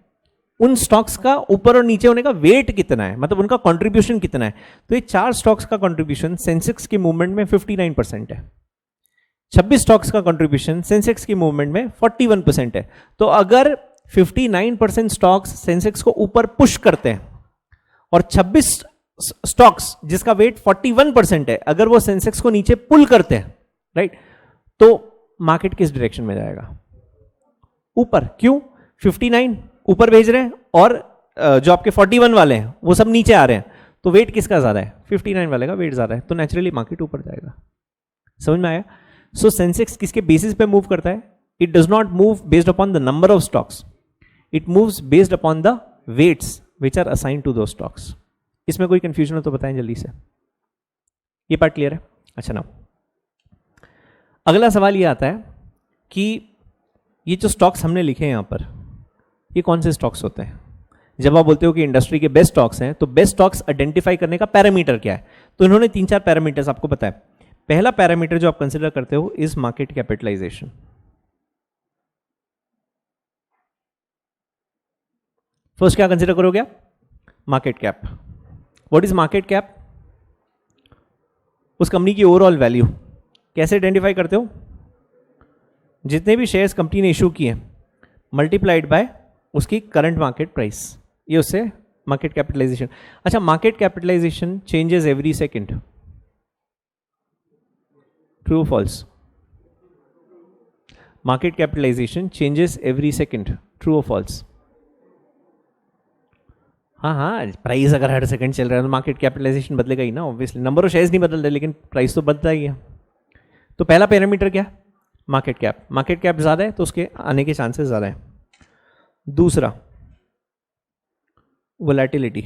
उन स्टॉक्स का ऊपर और नीचे होने का वेट कितना है, मतलब उनका कंट्रीब्यूशन कितना है। तो ये 4 स्टॉक्स का कंट्रीब्यूशन सेंसेक्स के मूवमेंट में 59% है, 26 स्टॉक्स का कंट्रीब्यूशन सेंसेक्स की मूवमेंट में 41% है। तो अगर 59% स्टॉक्स सेंसेक्स को ऊपर पुश करते हैं और 26 स्टॉक्स जिसका वेट 41% है, अगर वो सेंसेक्स को नीचे पुल करते हैं, राइट, तो मार्केट किस डायरेक्शन में जाएगा? ऊपर। क्यों? 59 ऊपर भेज रहे हैं और जो आपके 41 वाले हैं वो सब नीचे आ रहे हैं, तो वेट किसका ज्यादा है? 59 वाले का वेट ज्यादा है, तो नेचुरली मार्केट ऊपर जाएगा। समझ में आया? सो सेंसेक्स किसके बेसिस पे मूव करता है? It does not move based upon the number of stocks. It moves based upon the weights which are assigned to those stocks. इसमें कोई कंफ्यूजन हो तो बताएं जल्दी से. ये पार्ट क्लियर है? अच्छा ना, अगला सवाल ये आता है कि ये जो स्टॉक्स हमने लिखे हैं यहाँ पर, ये कौन से स्टॉक्स होते हैं? जब आप बोलते हो कि इंडस्ट्री के बेस्ट स्टॉक्स हैं, तो बेस्ट स्टॉक्स आइडेंटिफाई करने का पैरामीटर क्या है? तो इन्होंने 3-4 पैरामीटर्स आपको बताया. पहला पैरामीटर जो आप कंसिडर करते हो इज मार्केट कैपिटलाइजेशन. फर्स्ट क्या कंसिडर करोगे? Market cap. What is market cap? उस कंपनी की ओवरऑल वैल्यू. कैसे आइडेंटिफाई करते हो? जितने भी शेयर्स कंपनी ने इशू किए मल्टीप्लाइड बाय उसकी करंट मार्केट प्राइस, ये उससे मार्केट कैपिटलाइजेशन. अच्छा, market capitalisation changes every second. True false? Market capitalisation changes every second. True और फॉल्स? हाँ, प्राइस अगर हर सेकंड चल रहा है तो मार्केट कैपिटलाइजेशन बदलेगा ही ना. ऑब्वियसली नंबर ऑफ शेयर्स नहीं बदल रहे, लेकिन प्राइस तो बदलता ही है. तो पहला पैरामीटर क्या? Market cap. मार्केट कैप ज़्यादा है तो उसके आने के चांसेस ज़्यादा है. दूसरा, वोलेटिलिटी.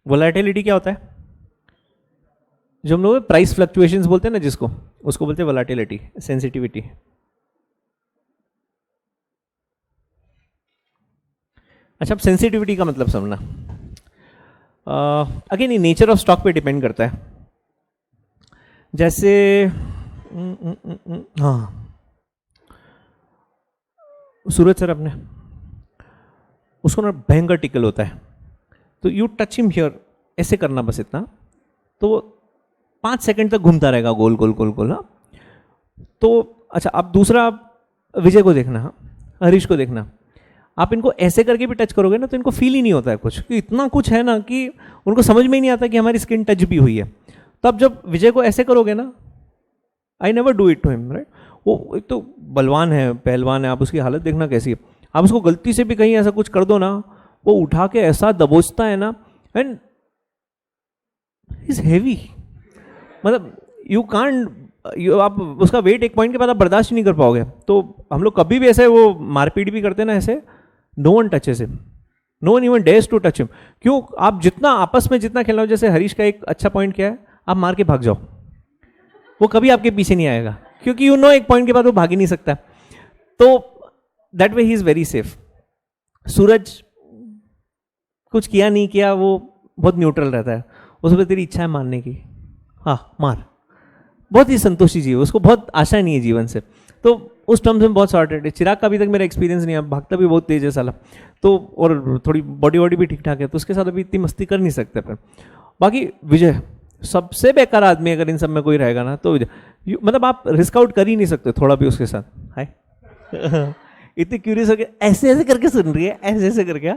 वोलेटिलिटी क्या होता है? जो हम लोग प्राइस फ्लक्चुएशंस बोलते हैं ना, जिसको उसको बोलते हैं वोलेटिलिटी, सेंसिटिविटी. अच्छा, अब सेंसिटिविटी का मतलब समझना. अगेन ये नेचर ऑफ स्टॉक पे डिपेंड करता है. जैसे हाँ, सूरज सर अपने उसको ना भयंकर टिकल होता है, तो यू टच हिम हियर, ऐसे करना बस इतना, तो 5 सेकंड तक घूमता रहेगा गोल गोल गोल गोल. हाँ, तो अच्छा, आप दूसरा विजय को देखना, हाँ, हरीश को देखना, आप इनको ऐसे करके भी टच करोगे ना तो इनको फील ही नहीं होता है कुछ, कि इतना कुछ है ना कि उनको समझ में ही नहीं आता कि हमारी स्किन टच भी हुई है. तब जब विजय को ऐसे करोगे ना, I never do it to him, right. वो एक तो बलवान है, पहलवान है, आप उसकी हालत देखना कैसी है. आप उसको गलती से भी कहीं ऐसा कुछ कर दो ना, वो उठा के ऐसा दबोचता है ना, एंड इज हैवी. मतलब यू कांट, आप उसका वेट एक पॉइंट के बाद आप बर्दाश्त ही नहीं कर पाओगे. तो हम लोग कभी भी ऐसे वो मारपीट भी करते हैं ना ऐसे, no one touches him, no one even dares to touch him. क्यों? आप जितना आपस में जितना खेलना हो, जैसे हरीश का एक अच्छा पॉइंट क्या है, आप मार के भाग जाओ, वो कभी आपके पीछे नहीं आएगा, क्योंकि यू नो एक पॉइंट के बाद वो भाग ही नहीं सकता. तो that way he is very safe. Suraj कुछ किया नहीं किया, वो बहुत न्यूट्रल रहता है. उसमें तेरी इच्छा है मारने की, हाँ मार. बहुत ही संतोषी जीव, उसको बहुत आशा नहीं है जीवन से, तो उस टर्म्स में बहुत सॉर्टेड है. चिराग का अभी तक मेरा एक्सपीरियंस नहीं है, भागता भी बहुत तेज है साला, तो और थोड़ी बॉडी वॉडी भी ठीक ठाक है, तो उसके साथ अभी इतनी मस्ती कर नहीं सकते अपन. बाकी विजय सबसे बेकार आदमी, अगर इन सब में कोई रहेगा ना तो मतलब आप रिस्क आउट कर ही नहीं सकते थोड़ा भी उसके साथ. हाय इतनी क्यूरियस हो गया, ऐसे ऐसे करके सुन रही है, ऐसे ऐसे करके,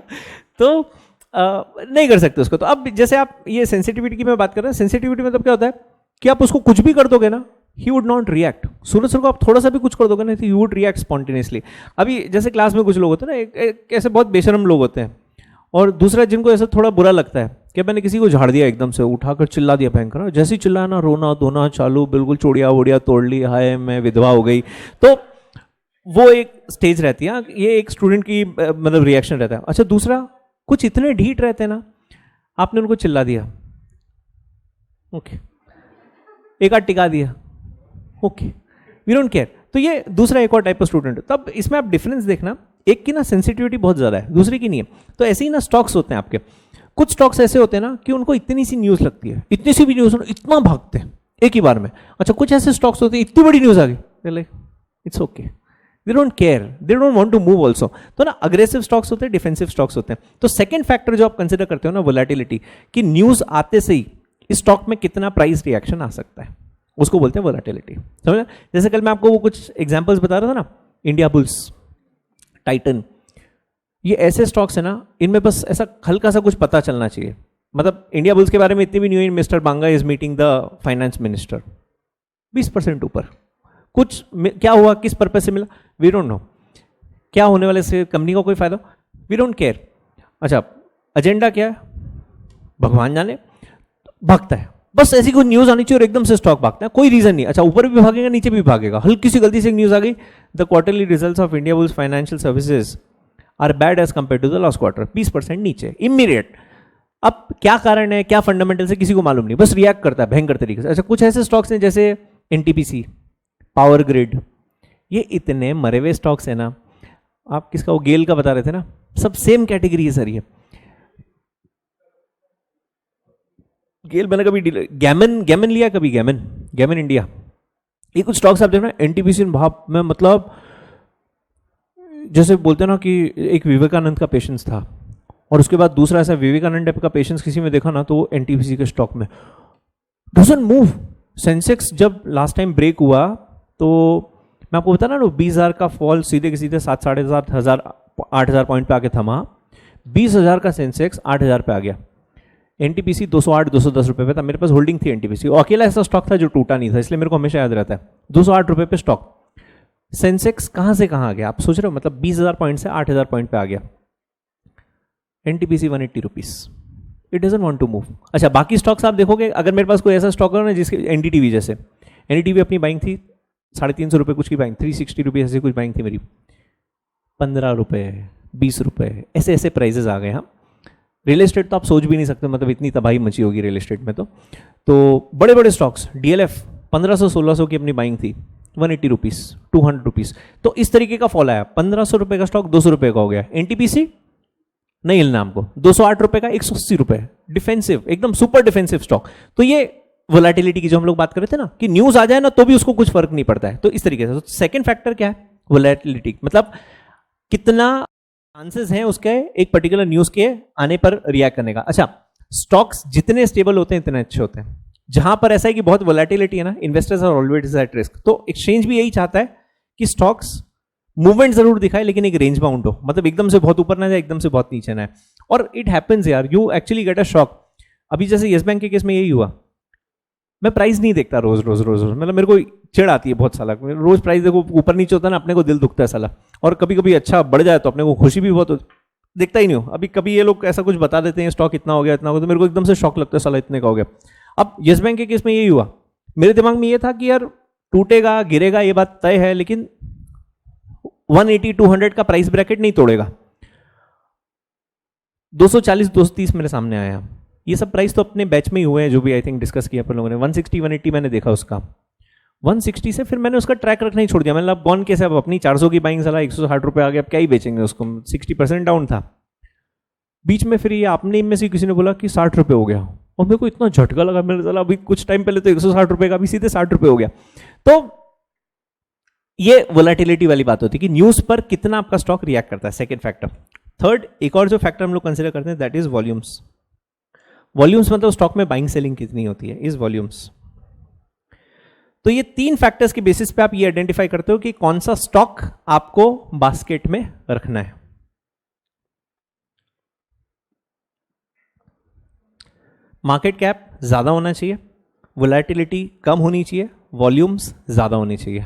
तो नहीं कर सकते उसको. तो अब जैसे आप ये सेंसिटिविटी की मैं बात कर रहा हूँ, सेंसिटिविटी मतलब क्या होता है कि आप उसको कुछ भी कर दोगे ना, he would not react. Suraj sir को आप थोड़ा सा भी कुछ कर दोगे ना, तो यू वुड रिएक्ट स्पॉन्टेनियसली. अभी जैसे क्लास में कुछ लोग होते हैं ना, एक ऐसे बहुत बेशरम लोग होते हैं, और दूसरा जिनको ऐसा थोड़ा बुरा लगता है कि मैंने किसी को झाड़ दिया, एकदम से उठाकर चिल्ला दिया भयंकर, जैसे ही चिल्लाया ना, रोना धोना चालू, बिल्कुल चूड़िया वोड़िया तोड़ ली, हाय मैं विधवा हो गई. तो वो एक स्टेज रहती है, ये एक स्टूडेंट की मतलब रिएक्शन रहता है. अच्छा, दूसरा कुछ इतने ढीठ रहते हैं ना, आपने उनको चिल्ला दिया, ओके, एक आध टिका दिया, ओके, वी डोंट केयर. तो ये दूसरा एक और टाइप ऑफ स्टूडेंट. तब इसमें आप डिफरेंस देखना, एक की ना सेंसिटिविटी बहुत ज़्यादा है, दूसरी की नहीं है. तो ऐसे ही ना स्टॉक्स होते हैं आपके, कुछ स्टॉक्स ऐसे होते हैं ना कि उनको इतनी सी न्यूज़ लगती है, इतनी सी भी न्यूज़ इतना भागते हैं एक ही बार में. अच्छा, कुछ ऐसे स्टॉक्स होते हैं इतनी बड़ी न्यूज़ आ गई, like it's okay, they don't care, they don't want to move also. तो ना अग्रेसिव स्टॉक्स होते हैं, डिफेंसिव स्टॉक्स होते हैं. तो सेकंड फैक्टर जो आप कंसिडर करते हो ना, वोलेटिलिटी, कि न्यूज़ आते से ही इस स्टॉक में कितना प्राइस रिएक्शन आ सकता है, उसको बोलते हैं वोलेटिलिटी. समझ? जैसे कल मैं आपको वो कुछ एग्जांपल्स बता रहा था ना, इंडिया बुल्स, टाइटन, ये ऐसे स्टॉक्स है ना, इनमें बस ऐसा हल्का सा कुछ पता चलना चाहिए. मतलब इंडिया बुल्स के बारे में इतनी भी नहीं हुई, mister Banga is meeting the finance minister, 20% ऊपर. कुछ क्या हुआ, किस पर्पज से मिला, वी डोंट नो. क्या होने वाले से कंपनी को कोई फायदा, वी डोंट केयर. अच्छा, एजेंडा क्या है भगवान जाने, भागता है बस, ऐसी कोई न्यूज आनी चाहिए और एकदम से स्टॉक भागता है, कोई रीजन नहीं। अच्छा, ऊपर भी भागेगा नीचे भी भागेगा, हल्की सी गलती से एक न्यूज आ गई, the quarterly results of India bulls financial services are bad as compare to the last quarter, 20% नीचे, इमीडिएट। अब क्या कारण है, क्या फंडामेंटल है, किसी को मालूम नहीं, बस रिएक्ट करता है भयंकर तरीके से। अच्छा, कुछ ऐसे स्टॉक्स हैं जैसे एनटीपीसी, पावर ग्रिड, ये इतने मरे हुए स्टॉक्स है ना। आप किसका, वो गेल का बता रहे थे ना, सब सेम कैटेगरी है सर ये। गेल मैंने कभी गैमन लिया, कभी गैमन इंडिया, ये कुछ स्टॉक्स आप देखना, एनटीपीसी भाप में, मतलब जैसे बोलते हैं ना कि एक विवेकानंद का पेशेंस था और उसके बाद दूसरा ऐसा विवेकानंद टाइप का पेशेंस किसी में देखा ना, तो वो एनटीपीसी के स्टॉक में डजंट मूव। सेंसेक्स जब लास्ट टाइम ब्रेक हुआ तो मैं आपको बता ना, 20,000 का फॉल सीधे के सीधे 7,500 8,000 पॉइंट पे आके थमा, 20,000 का सेंसेक्स 8,000 पे आ गया। एनटीपीसी 208 210 रुपए पे था, मेरे पास होल्डिंग थी एनटीपीसी, और अकेला ऐसा स्टॉक था जो टूटा नहीं था, इसलिए मेरे को हमेशा याद रहता है 208 रुपए पे स्टॉक। सेंसेक्स कहां से कहां आ गया आप सोच रहे हो, मतलब 20,000 पॉइंट से 8,000 पॉइंट पे आ गया। NTPC 180 rupees, it doesn't want to move. अच्छा, बाकी स्टॉक्स आप देखोगे, अगर मेरे पास कोई ऐसा स्टॉक है ना जिसके, एनडीटीवी जैसे, एनडीटीवी अपनी बाइंग थी 350 रुपए कुछ की बाइंग, 360 रुपीज ऐसी कुछ बाइंग थी मेरी, 15 रुपए 20 रुपए ऐसे ऐसे प्राइजेस आ गए। हाँ, रियल एस्टेट तो आप सोच भी नहीं सकते, मतलब इतनी तबाही मची होगी रियल एस्टेट में। तो बड़े बड़े स्टॉक्स, डीएलएफ 1500-1600 की अपनी बाइंग थी, 180 रुपीज 200 रुपीज, तो इस तरीके का फॉल आया। 1500 रुपए का स्टॉक 200 रुपए का हो गया। एनटीपीसी नहीं हिलना हमको, 208 रुपए का 180 रुपए, डिफेंसिव, एकदम सुपर डिफेंसिव स्टॉक। तो ये वोलेटिलिटी की जो हम लोग बात कर रहे थे ना, कि न्यूज आ जाए ना तो भी उसको कुछ फर्क नहीं पड़ता है, तो इस तरीके से। सेकंड फैक्टर क्या है, वोलेटिलिटी, मतलब कितना चांसेस हैं उसके एक पर्टिकुलर न्यूज के आने पर रिएक्ट करने का। अच्छा, स्टॉक्स जितने स्टेबल होते हैं इतने अच्छे होते हैं। जहां पर ऐसा है कि बहुत वोलेटिलिटी है ना, investors are always at risk, तो एक्सचेंज भी यही चाहता है कि स्टॉक्स मूवमेंट जरूर दिखाए लेकिन एक रेंज बाउंड हो, मतलब एकदम से बहुत ऊपर ना जाए, एकदम से बहुत नीचे ना है। और इट हैपेंस यार, you actually get a shock. अभी जैसे येस बैंक के केस में यही हुआ, मैं प्राइस नहीं देखता रोज रोज रोज रोज, मतलब मेरे को चिढ़ आती है बहुत साला, रोज प्राइस देखो ऊपर नीचे होता है ना, अपने को दिल दुखता है साला। और कभी कभी अच्छा बढ़ जाए तो अपने को खुशी भी बहुत देखता ही नहीं हो। अभी कभी ये लोग ऐसा कुछ बता देते हैं स्टॉक इतना हो गया इतना हो गया, तो मेरे को एकदम से शॉक लगता है साला इतने का हो गया। अब येस बैंक के केस में यही हुआ, मेरे दिमाग में ये था कि यार टूटेगा गिरेगा ये बात तय है, लेकिन 180 200 का प्राइस ब्रैकेट नहीं तोड़ेगा। 240 230 मेरे सामने आया। ये सब प्राइस तो अपने बैच में ही हुए हैं जो भी आई थिंक डिस्कस किया अपन लोगों ने। 160 180 मैंने देखा उसका, 160 से फिर मैंने उसका ट्रैक रखना ही छोड़ दिया। मैंने कौन कैसे, अब अपनी 400 की बाइंग साला 160 रुपए आ गया, अब क्या ही बेचेंगे उसको, 60% डाउन था। बीच में फिर ये आपने में से किसी ने बोला कि 60 रुपए हो गया, और मेरे को इतना झटका लगा, मेरे साला अभी कुछ टाइम पहले तो 160 रुपए का, अभी सीधे 60 रुपए हो गया। तो ये वोलेटिलिटी वाली बात होती है कि न्यूज पर कितना आपका स्टॉक रिएक्ट करता है, सेकंड फैक्टर। थर्ड, एक और जो फैक्टर हम लोग कंसीडर करते हैं दैट इज वॉल्यूम्स। वॉल्यूम्स मतलब स्टॉक में बाइंग सेलिंग कितनी होती है, इज वॉल्यूम्स। तो ये तीन फैक्टर्स के बेसिस पे आप ये आइडेंटिफाई करते हो कि कौन सा स्टॉक आपको बास्केट में रखना है। मार्केट कैप ज्यादा होना चाहिए, वोलेटिलिटी कम होनी चाहिए, वॉल्यूम्स ज्यादा होनी चाहिए।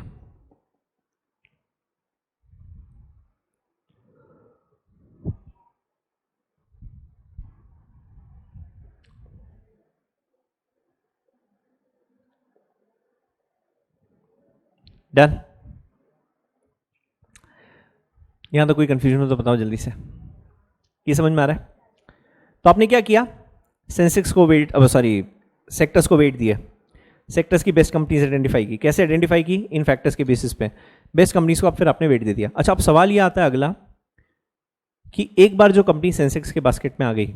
डन? यहां तो कोई कंफ्यूजन हो तो बताओ जल्दी से, ये समझ में आ रहा है? तो आपने क्या किया, सेंसेक्स को वेट, अब सॉरी सेक्टर्स को वेट दिए, सेक्टर्स की बेस्ट कंपनीज आइडेंटिफाई की। कैसे आइडेंटिफाई की, इन फैक्टर्स के बेसिस पे बेस्ट कंपनीज को आप फिर आपने वेट दे दिया। अच्छा, अब सवाल ये आता है अगला कि एक बार जो कंपनी सेंसेक्स के बास्केट में आ गई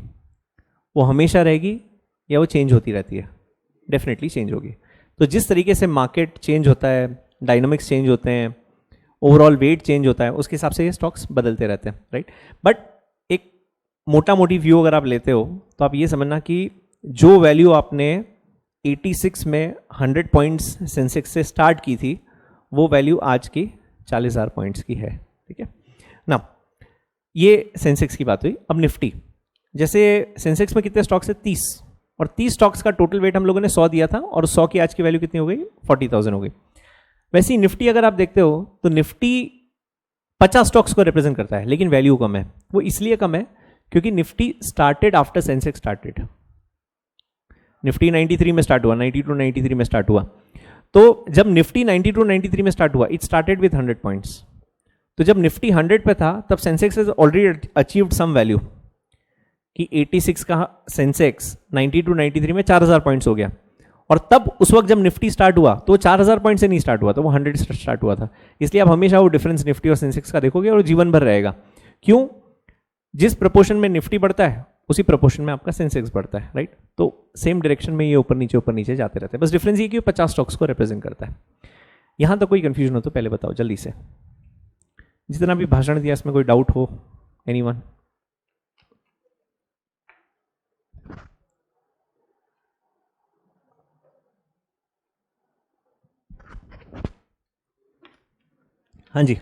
वो हमेशा रहेगी या वो चेंज होती रहती है? डेफिनेटली चेंज होगी। तो जिस तरीके से मार्केट चेंज होता है, डायनामिक्स चेंज होते हैं, ओवरऑल वेट चेंज होता है, उसके हिसाब से ये स्टॉक्स बदलते रहते हैं, राइट। बट एक मोटा मोटी व्यू अगर आप लेते हो तो आप ये समझना कि जो वैल्यू आपने 86 में 100 पॉइंट्स सेंसेक्स से स्टार्ट की थी वो वैल्यू आज की 40,000 पॉइंट्स की है, ठीक है ना। ये सेंसेक्स की बात हुई। अब निफ्टी, जैसे सेंसेक्स में कितने स्टॉक्स है, 30, और 30 स्टॉक्स का टोटल वेट हम लोगों ने 100 दिया था, और 100 की आज की वैल्यू कितनी हो गई, 40,000 हो गई। वैसे ही निफ्टी अगर आप देखते हो तो निफ्टी 50 स्टॉक्स को रिप्रेजेंट करता है, लेकिन वैल्यू कम है। वो इसलिए कम है क्योंकि Nifty started after Sensex started. Nifty 93 में स्टार्ट हुआ, 92 93 में स्टार्ट हुआ। तो जब निफ्टी 92 93 में स्टार्ट हुआ, इट स्टार्टेड विथ 100 पॉइंट्स। तो जब निफ्टी 100 पे था तब Sensex has already achieved some value, कि 86 का सेंसेक्स 92 93 में 4000 पॉइंट्स हो गया। और तब उस वक्त जब निफ्टी स्टार्ट हुआ तो 4000 पॉइंट से नहीं स्टार्ट हुआ था, वो 100 से स्टार्ट हुआ था। इसलिए आप हमेशा वो डिफरेंस निफ्टी और सेंसेक्स का देखोगे और जीवन भर रहेगा। क्यों? जिस प्रपोर्शन में निफ्टी बढ़ता है उसी प्रपोर्शन में आपका सेंसेक्स बढ़ता है, राइट। तो सेम डायरेक्शन में ये ऊपर नीचे जाते रहते हैं। बस डिफरेंस ये कि 50 स्टॉक्स को रिप्रेजेंट करता है। यहां तक कोई कंफ्यूजन हो तो पहले बताओ जल्दी से। जितना भी भाषण दिया इसमें कोई डाउट हो, एनीवन? हाँ जी।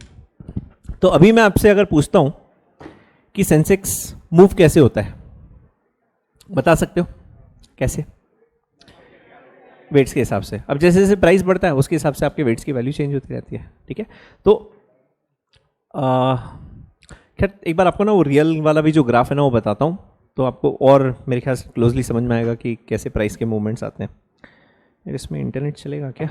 तो अभी मैं आपसे अगर पूछता हूं कि सेंसेक्स मूव कैसे होता है, बता सकते हो कैसे? वेट्स के हिसाब से। अब जैसे जैसे प्राइस बढ़ता है उसके हिसाब से आपके वेट्स की वैल्यू चेंज होती रहती है, ठीक है। तो खैर एक बार आपको ना वो रियल वाला भी जो ग्राफ है ना वो बताता हूँ, तो आपको और मेरे ख्याल से क्लोजली समझ में आएगा कि कैसे प्राइस के मूवमेंट्स आते हैं। यार इसमें इंटरनेट चलेगा क्या?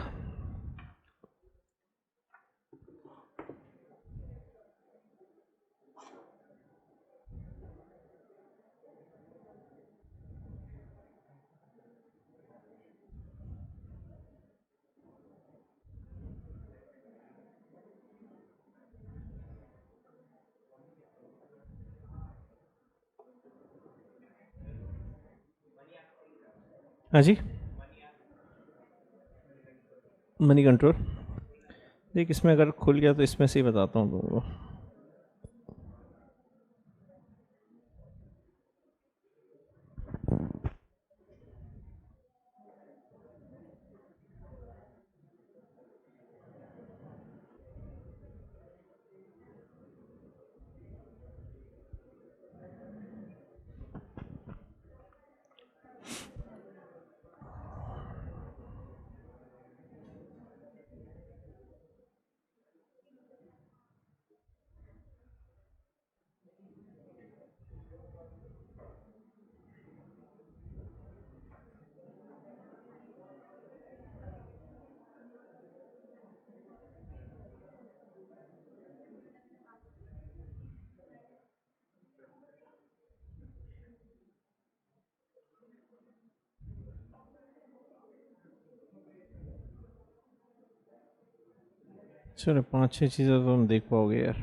हाँ जी, मनी कंट्रोल। देख इसमें अगर खुल गया तो इसमें से ही बताता हूँ तुमको। चलो 5-6 चीज़ें तो तुम देख पाओगे यार।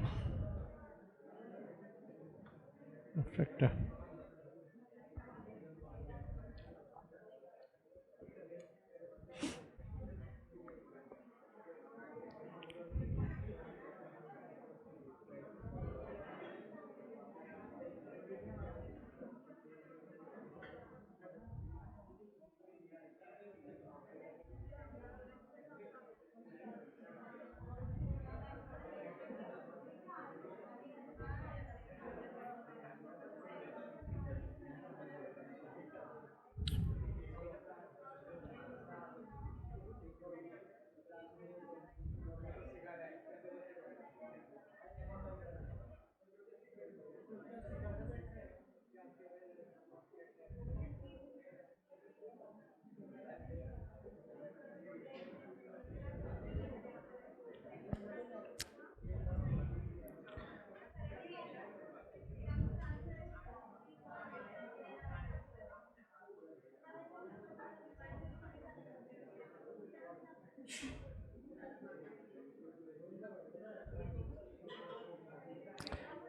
परफेक्ट है।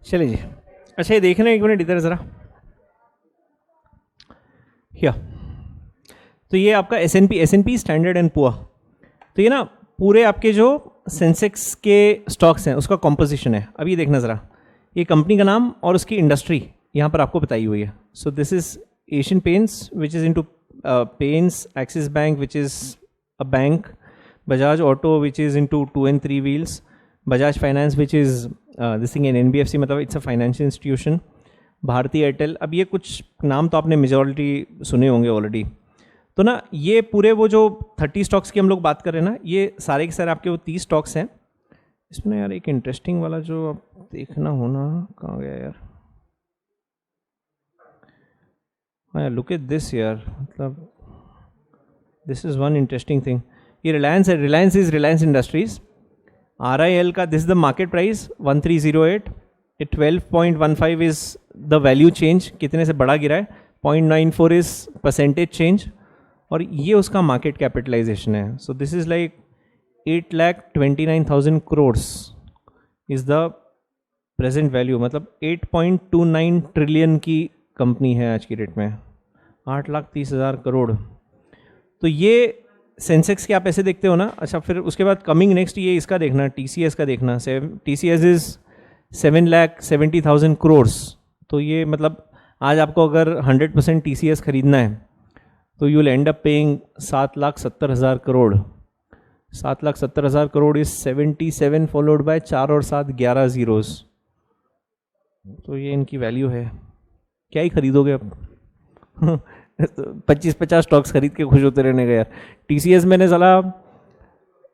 चलिए जी, अच्छा ये देख रहे हैं, एक मिनट इधर ज़रा। या तो ये आपका S N P Standard and Poor. तो ये ना पूरे आपके जो सेंसेक्स के स्टॉक्स हैं उसका कॉम्पोजिशन है। अब ये देखना ज़रा, ये कंपनी का नाम और उसकी इंडस्ट्री यहाँ पर आपको बताई हुई है। So this is Asian paints which is into paints, axis bank which is a bank, Bajaj auto which is into 2 and 3 wheels, Bajaj finance which is this thing in NBFC, मतलब इट्स अ फाइनेंशियल इंस्टीट्यूशन, भारतीय Airtel. अब ये कुछ नाम तो आपने majority सुने होंगे ऑलरेडी। तो ना ये पूरे वो जो 30 स्टॉक्स की हम लोग बात कर रहे हैं ना, ये सारे के सारे आपके वो 30 स्टॉक्स हैं। इसमें यार एक इंटरेस्टिंग वाला जो आप देखना होना, कहाँ गया यार, लुक एट दिस यार, मतलब this is one interesting thing. ये रिलायंस है, Reliance is Reliance industries. RIL का this is the market price 1308. 12.15 is the value change, कितने से बड़ा गिरा है. 0.94 इज परसेंटेज चेंज, और ये उसका मार्केट कैपिटलाइजेशन है. So this is like 8,29,000 crores is the present value. मतलब 8.29 ट्रिलियन की कंपनी है आज की डेट में. 8,30,000 करोड़. तो ये सेंसेक्स के आप ऐसे देखते हो ना. अच्छा, फिर उसके बाद कमिंग नेक्स्ट ये इसका देखना, TCS का देखना. TCS is 7,70,000 crores. तो ये मतलब आज आपको अगर 100% TCS खरीदना है तो you will and up paying 7,70,000 crore. 7,70,000 crore is 77 followed by 4 और 7 11 zeros. तो ये इनकी वैल्यू है. क्या ही खरीदोगे अब. 25-50 स्टॉक्स खरीद के खुश होते रहने का यार. TCS मैंने साला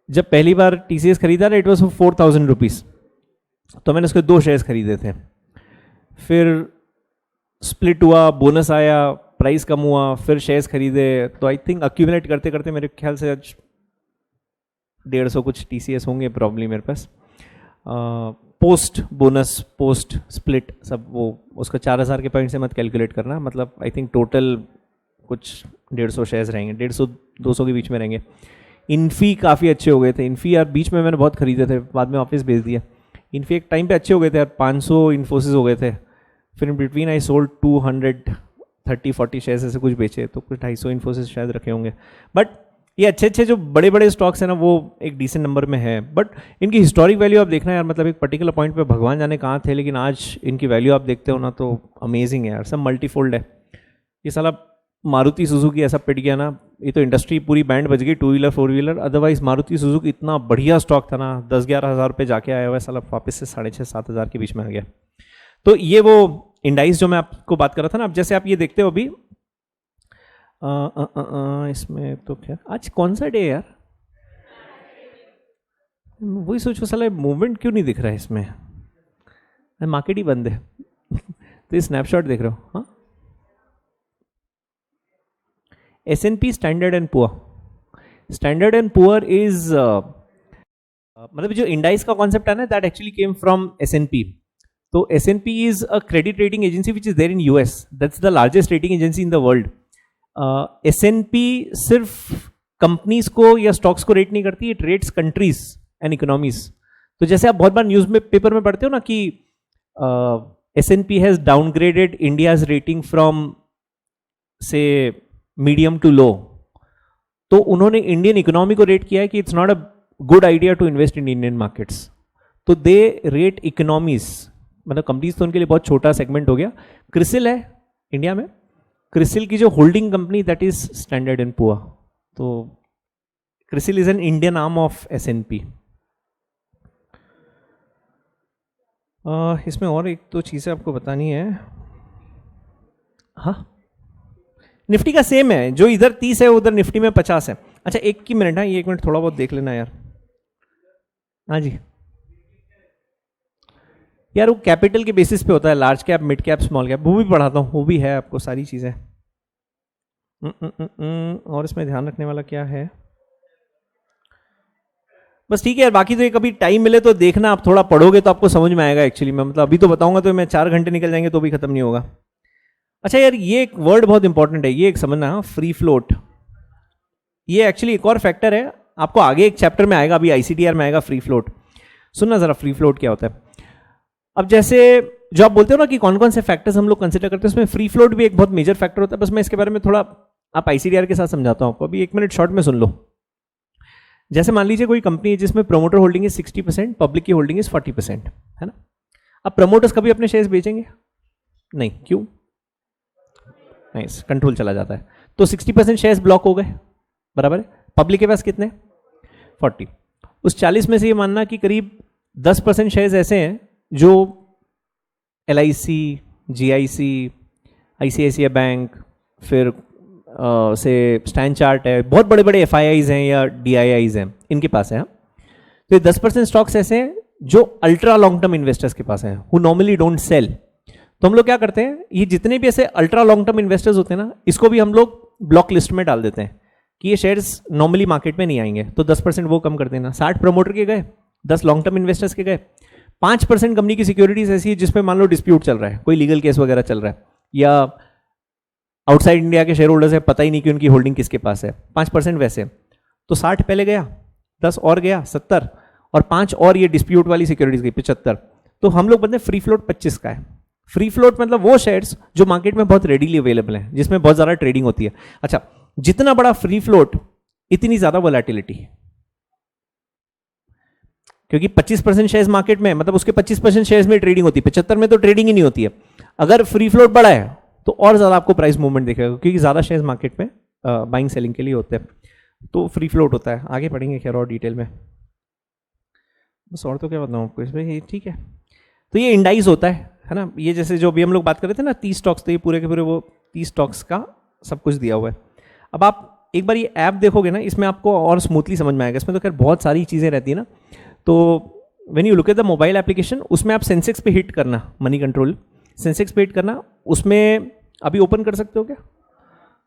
जब पहली बार TCS खरीदा ना, इट वॉज 4,000 रुपीज़. तो मैंने उसके 2 शेयर्स खरीदे थे. फिर स्प्लिट हुआ, बोनस आया, प्राइस कम हुआ, फिर शेयर्स खरीदे. तो आई थिंक अक्यूमुलेट करते करते मेरे ख्याल से आज 150 कुछ TCS होंगे प्रॉब्ली मेरे पास. पोस्ट बोनस, पोस्ट स्प्लिट सब, वो उसका 4,000 के पॉइंट से मत कैलकुलेट करना. मतलब आई थिंक टोटल कुछ 150 शेयर्स रहेंगे, 150-200 के बीच में रहेंगे. इन्फी काफ़ी अच्छे हो गए थे. इन्फी यार बीच में मैंने बहुत खरीदे थे, बाद में वापस बेच दिया. इन्फी एक टाइम पे अच्छे हो गए थे यार, 500 इन्फोसिस हो गए थे. फिर in between I sold 230-40 shares ऐसे कुछ बेचे, तो कुछ 250 इन्फोसिस शायद रखे होंगे. बट ये अच्छे अच्छे जो बड़े बड़े स्टॉक्स हैं ना, वो एक डिसेंट नंबर में है. बट इनकी हिस्टोरिक वैल्यू आप देखना यार, मतलब एक पर्टिकुलर पॉइंट पे भगवान जाने कहाँ थे, लेकिन आज इनकी वैल्यू आप देखते हो ना तो अमेजिंग है यार. सब मल्टीफोल्ड है. ये साला मारुति सुजुकी ऐसा पिट गया ना, ये तो इंडस्ट्री पूरी बैंड बज गई, 2 wheeler 4 wheeler. Otherwise Maruti Suzuki इतना बढ़िया स्टॉक था ना, 10-11 हज़ार रुपये जाके आया हुआ है, साला वापस से 6,500-7 हज़ार के बीच में आ गया. तो ये वो इंडाइस जो मैं आपको बात कर रहा था ना. अब जैसे आप ये देखते हो अभी इसमें तो क्या आज कौन सा डे है यार, वही सोचो साला मूवमेंट क्यों नहीं दिख रहा है इसमें. मार्केट ही बंद है. तो ये स्नैपशॉट देख रहे हो. हाँ, S&P standard and poor. Standard and poor is मतलब जो इंडाइस का कॉन्सेप्ट है ना, that actually came from S&P. तो S&P is a credit rating agency which is there in US. That's the largest rating agency in the world. S&P सिर्फ companies को या stocks को रेट नहीं करती, it rates countries and economies. तो जैसे आप बहुत बार न्यूज में पेपर में पढ़ते हो ना कि S&P has downgraded India's rating from से मीडियम टू लो. तो उन्होंने इंडियन इकोनॉमी को रेट किया है कि it's not a good idea to invest in Indian markets. तो दे रेट इकोनॉमीज, मतलब कंपनीज तो उनके लिए बहुत छोटा सेगमेंट हो गया. क्रिसिल है इंडिया में, क्रिसिल की जो holding company that is Standard and Poor. तो CRISIL is an Indian arm of S&P. इसमें और एक तो चीज़ें आपको बतानी है. हाँ, निफ्टी का सेम है, जो इधर 30 है उधर निफ्टी में 50 है. अच्छा एक की मिनट है, ये 1 मिनट थोड़ा बहुत देख लेना यार. हाँ जी यार, वो कैपिटल के बेसिस पे होता है, large cap, mid cap, small cap, वो भी पढ़ाता हूँ, वो भी है आपको सारी चीज़ें. और इसमें ध्यान रखने वाला क्या है, बस ठीक है यार. बाकी तो ये कभी टाइम मिले तो देखना, आप थोड़ा पढ़ोगे तो आपको समझ में आएगा एक्चुअली. मैं मतलब अभी तो बताऊंगा तो मैं 4 घंटे निकल जाएंगे तो भी खत्म नहीं होगा. अच्छा यार, ये एक वर्ड बहुत इंपॉर्टेंट है, ये एक समझना, फ्री फ्लोट. ये एक्चुअली एक और फैक्टर है, आपको आगे एक चैप्टर में आएगा, अभी ICTR में आएगा फ्री फ्लोट. सुनना जरा फ्री फ्लोट क्या होता है. अब जैसे जो आप बोलते हो ना कि कौन कौन से फैक्टर्स हम लोग कंसिडर करते हैं, उसमें फ्री फ्लोट भी एक बहुत मेजर फैक्टर होता है. बस मैं इसके बारे में थोड़ा आप ICTR के साथ समझाता हूँ आपको. अभी 1 मिनट शॉर्ट में सुन लो. जैसे मान लीजिए कोई कंपनी है जिसमें प्रमोटर होल्डिंग इज 60%, पब्लिक की होल्डिंग इज 40%, है ना. अब प्रमोटर्स कभी अपने शेयर्स बेचेंगे नहीं, क्यों, नहीं, कंट्रोल चला जाता है. तो 60% शेयर्स ब्लॉक हो गए, बराबर है. पब्लिक के पास कितने, 40. उस 40 में से ये मानना कि करीब 10% शेयर्स ऐसे हैं जो LIC, GIC, ICICI बैंक, फिर से स्टैंड चार्ट है, बहुत बड़े बड़े FIIs हैं या DIIs हैं, इनके पास है. तो ये 10% स्टॉक्स ऐसे हैं जो अल्ट्रा लॉन्ग टर्म इन्वेस्टर्स के पास हैं, हु नॉर्मली डोंट सेल. तो हम लोग क्या करते हैं, ये जितने भी ऐसे अल्ट्रा लॉन्ग टर्म इन्वेस्टर्स होते हैं ना, इसको भी हम लोग ब्लॉक लिस्ट में डाल देते हैं कि ये शेयर्स नॉर्मली मार्केट में नहीं आएंगे, तो 10% वो कम कर देना। 60 प्रमोटर के गए, 10 लॉन्ग टर्म इन्वेस्टर्स के गए, 5% कंपनी की सिक्योरिटीज ऐसी है जिसमें मान लो डिस्प्यूट चल रहा है, कोई लीगल केस वगैरह चल रहा है, या आउटसाइड इंडिया के शेयर होल्डर्स है, पता ही नहीं कि उनकी होल्डिंग किसके पास है, 5% वैसे, तो 60 पहले गया, 10 और गया 70, और 5 और ये डिस्प्यूट वाली सिक्योरिटीज गई 75। तो हम लोग बोलते हैं फ्री फ्लोट 25 का है। फ्री फ्लोट मतलब वो शेयर्स जो मार्केट में बहुत रेडीली अवेलेबल हैं, जिसमें बहुत ज़्यादा ट्रेडिंग होती है। अच्छा, जितना बड़ा फ्री फ्लोट इतनी ज़्यादा वोलेटिलिटी, क्योंकि 25% शेयर्स मार्केट में, मतलब उसके 25% शेयर्स में ट्रेडिंग होती है, 75 में तो ट्रेडिंग ही नहीं होती है। अगर फ्री फ्लोट बड़ा है तो और ज़्यादा आपको प्राइस मूवमेंट दिखेगा, क्योंकि ज़्यादा शेयर्स मार्केट में बाइंग सेलिंग के लिए होते हैं, तो फ्री फ्लोट होता है। आगे पढ़ेंगे खैर और डिटेल में, बस और तो क्या बताऊँ आपको इसमें, ठीक है। तो ये इंडाइस होता है ना, ये जैसे जो भी हम लोग बात कर रहे थे ना 30 स्टॉक्स, तो ये पूरे के पूरे वो 30 स्टॉक्स का सब कुछ दिया हुआ है। अब आप एक बार ये ऐप देखोगे ना, इसमें आपको और स्मूथली समझ में आएगा। इसमें तो खैर बहुत सारी चीज़ें रहती है ना, तो when you look at the mobile application, उसमें आप सेंसेक्स पे हिट करना, मनी कंट्रोल सेंसेक्स पे हिट करना, उसमें अभी ओपन कर सकते हो क्या?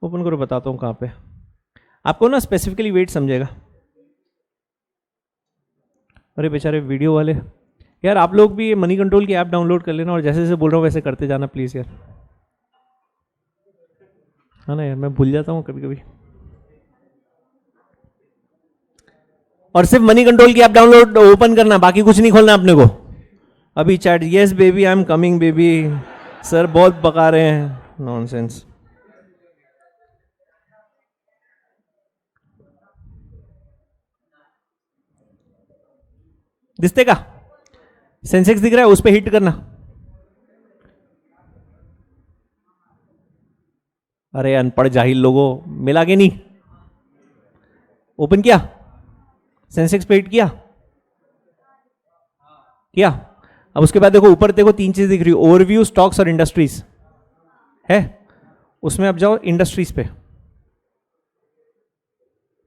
ओपन करो, बताता हूँ कहाँ पे आपको ना स्पेसिफिकली वेट समझेगा। अरे बेचारे वीडियो वाले यार, आप लोग भी मनी कंट्रोल की ऐप डाउनलोड कर लेना और जैसे जैसे बोल रहा हूँ वैसे करते जाना प्लीज़ यार, है ना यार, मैं भूल जाता हूँ कभी कभी। और सिर्फ मनी कंट्रोल की ऐप डाउनलोड ओपन करना, बाकी कुछ नहीं खोलना अपने को। अभी chat, yes baby I am coming baby, sir बहुत बका रहे हैं, नॉनसेंस। दिखते का सेंसेक्स दिख रहा है, उस पर हिट करना। अरे अनपढ़ जाहिल लोगों, मिला के नहीं? ओपन किया, सेंसेक्स पे हिट किया किया। अब उसके बाद देखो ऊपर देखो 3 चीज दिख रही है, ओवरव्यू, स्टॉक्स और इंडस्ट्रीज है। उसमें अब जाओ इंडस्ट्रीज पे,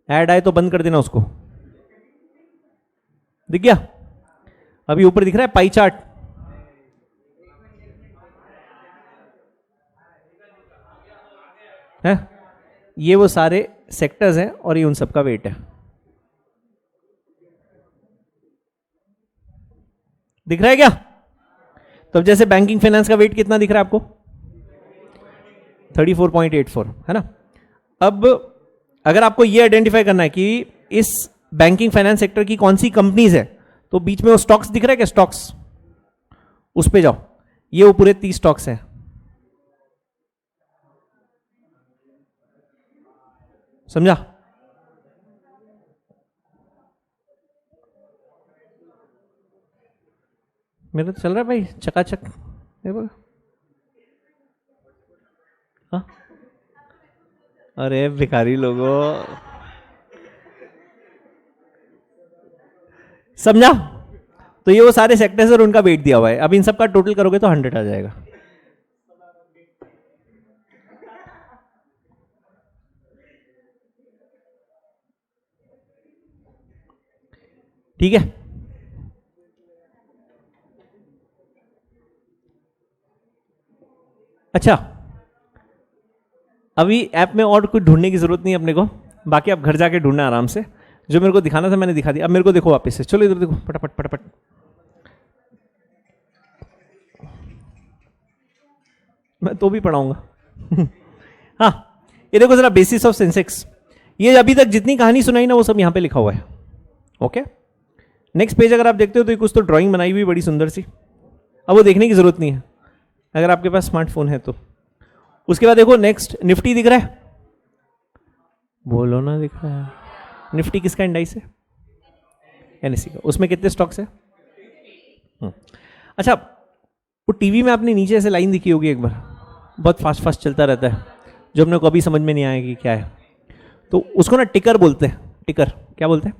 ऐड आए तो बंद कर देना उसको। दिख गया? अभी ऊपर दिख रहा है पाई चार्ट, है? ये वो सारे सेक्टर्स हैं और ये उन सबका वेट है। दिख रहा है क्या? तो अब जैसे बैंकिंग फाइनेंस का वेट कितना दिख रहा है आपको? 34.84, है ना? अब अगर आपको ये आइडेंटिफाई करना है कि इस बैंकिंग फाइनेंस सेक्टर की कौन सी कंपनीज है, तो बीच में वो स्टॉक्स दिख रहा है क्या? स्टॉक्स, उस पे जाओ, ये वो पूरे 30 स्टॉक्स हैं। समझा? मेरा तो चल रहा है भाई चकाचक, हाँ? अरे भिखारी लोगों, समझा? तो ये वो सारे सेक्टर्स और उनका वेट दिया हुआ है। अब इन सब का टोटल करोगे तो 100 आ जाएगा। ठीक है? अच्छा, अभी ऐप में और कुछ ढूंढने की जरूरत नहीं है अपने को, बाकी आप घर जाके ढूंढना आराम से। जो मेरे को दिखाना था मैंने दिखा दिया। अब मेरे को देखो वापस से, चलो इधर देखो, फटाफट फटाफट। मैं तो भी पढ़ाऊंगा। हाँ, ये देखो जरा, बेसिस ऑफ सेंसेक्स। ये अभी तक जितनी कहानी सुनाई ना वो सब यहां पे लिखा हुआ है। ओके, नेक्स्ट पेज अगर आप देखते हो तो कुछ तो ड्राइंग बनाई हुई बड़ी सुंदर सी, अब वो देखने की जरूरत नहीं है अगर आपके पास स्मार्टफोन है तो। उसके बाद देखो नेक्स्ट, निफ्टी दिख रहा है? बोलो ना, दिख रहा है? निफ्टी किसका इंडाइस है? एनएससी का। उसमें कितने स्टॉक्स है? अच्छा, वो टीवी में आपने नीचे ऐसे लाइन दिखी होगी एक बार, बहुत फास्ट फास्ट चलता रहता है, जो हमने कभी समझ में नहीं आया कि क्या है, तो उसको ना टिकर बोलते हैं। टिकर क्या बोलते हैं?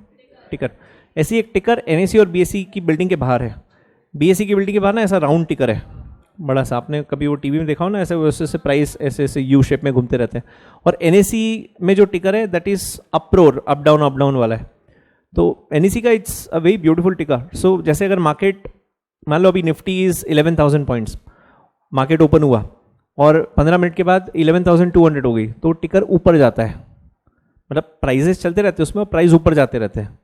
टिकर। ऐसी एक टिकर एनएससी और बीएससी की बिल्डिंग के बाहर है। बीएससी की बिल्डिंग के बाहर ना ऐसा राउंड टिकर है बड़ा सा, आपने कभी वो टीवी में देखा हो ना, ऐसे वैसे प्राइस ऐसे ऐसे यू शेप में घूमते रहते हैं। और एनएससी में जो टिकर है दैट इज अप्रोर, अप डाउन वाला है। तो एनएससी का इट्स अ वेरी ब्यूटीफुल टिकर। सो जैसे अगर मार्केट मान लो अभी Nifty is 11,000 points, market open हुआ और 15 मिनट के बाद 11,200 हो गई, तो टिकर ऊपर जाता है, मतलब प्राइजेस चलते रहते हैं उसमें, प्राइस ऊपर जाते रहते हैं।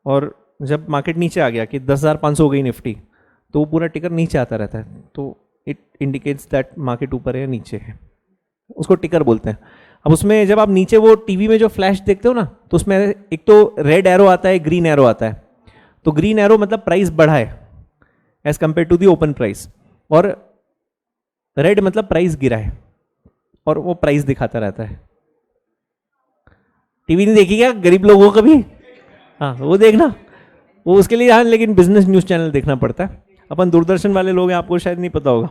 और जब मार्केट नीचे आ गया कि 10,500 हो गई निफ्टी, तो वो पूरा टिकर नीचे आता रहता है, तो इट इंडिकेट्स दैट मार्केट ऊपर है या नीचे है, उसको टिकर बोलते हैं। अब उसमें जब आप नीचे वो टीवी में जो फ्लैश देखते हो ना, तो उसमें एक तो रेड एरो आता है, ग्रीन एरो आता है। तो ग्रीन एरो मतलब प्राइस बढ़ा है as compare to the open price, और रेड मतलब प्राइस गिरा है, और वो प्राइस दिखाता रहता है। टीवी नहीं देखी क्या गरीब लोगों को कभी? हाँ, वो देखना, वो उसके लिए, हाँ, लेकिन बिजनेस न्यूज चैनल देखना पड़ता है। अपन दूरदर्शन वाले लोग हैं, आपको शायद नहीं पता होगा।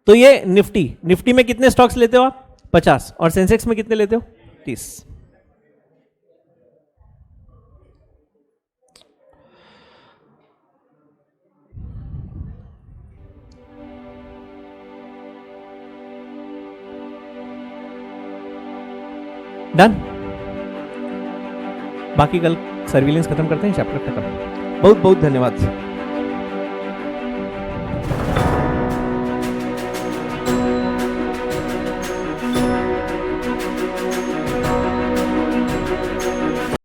तो ये निफ्टी में कितने स्टॉक्स लेते हो आप? 50। और सेंसेक्स में कितने लेते हो? 30। डन। बाकी कल सर्विलेंस खत्म करते हैं, चैप्टर खत्म। बहुत बहुत धन्यवाद।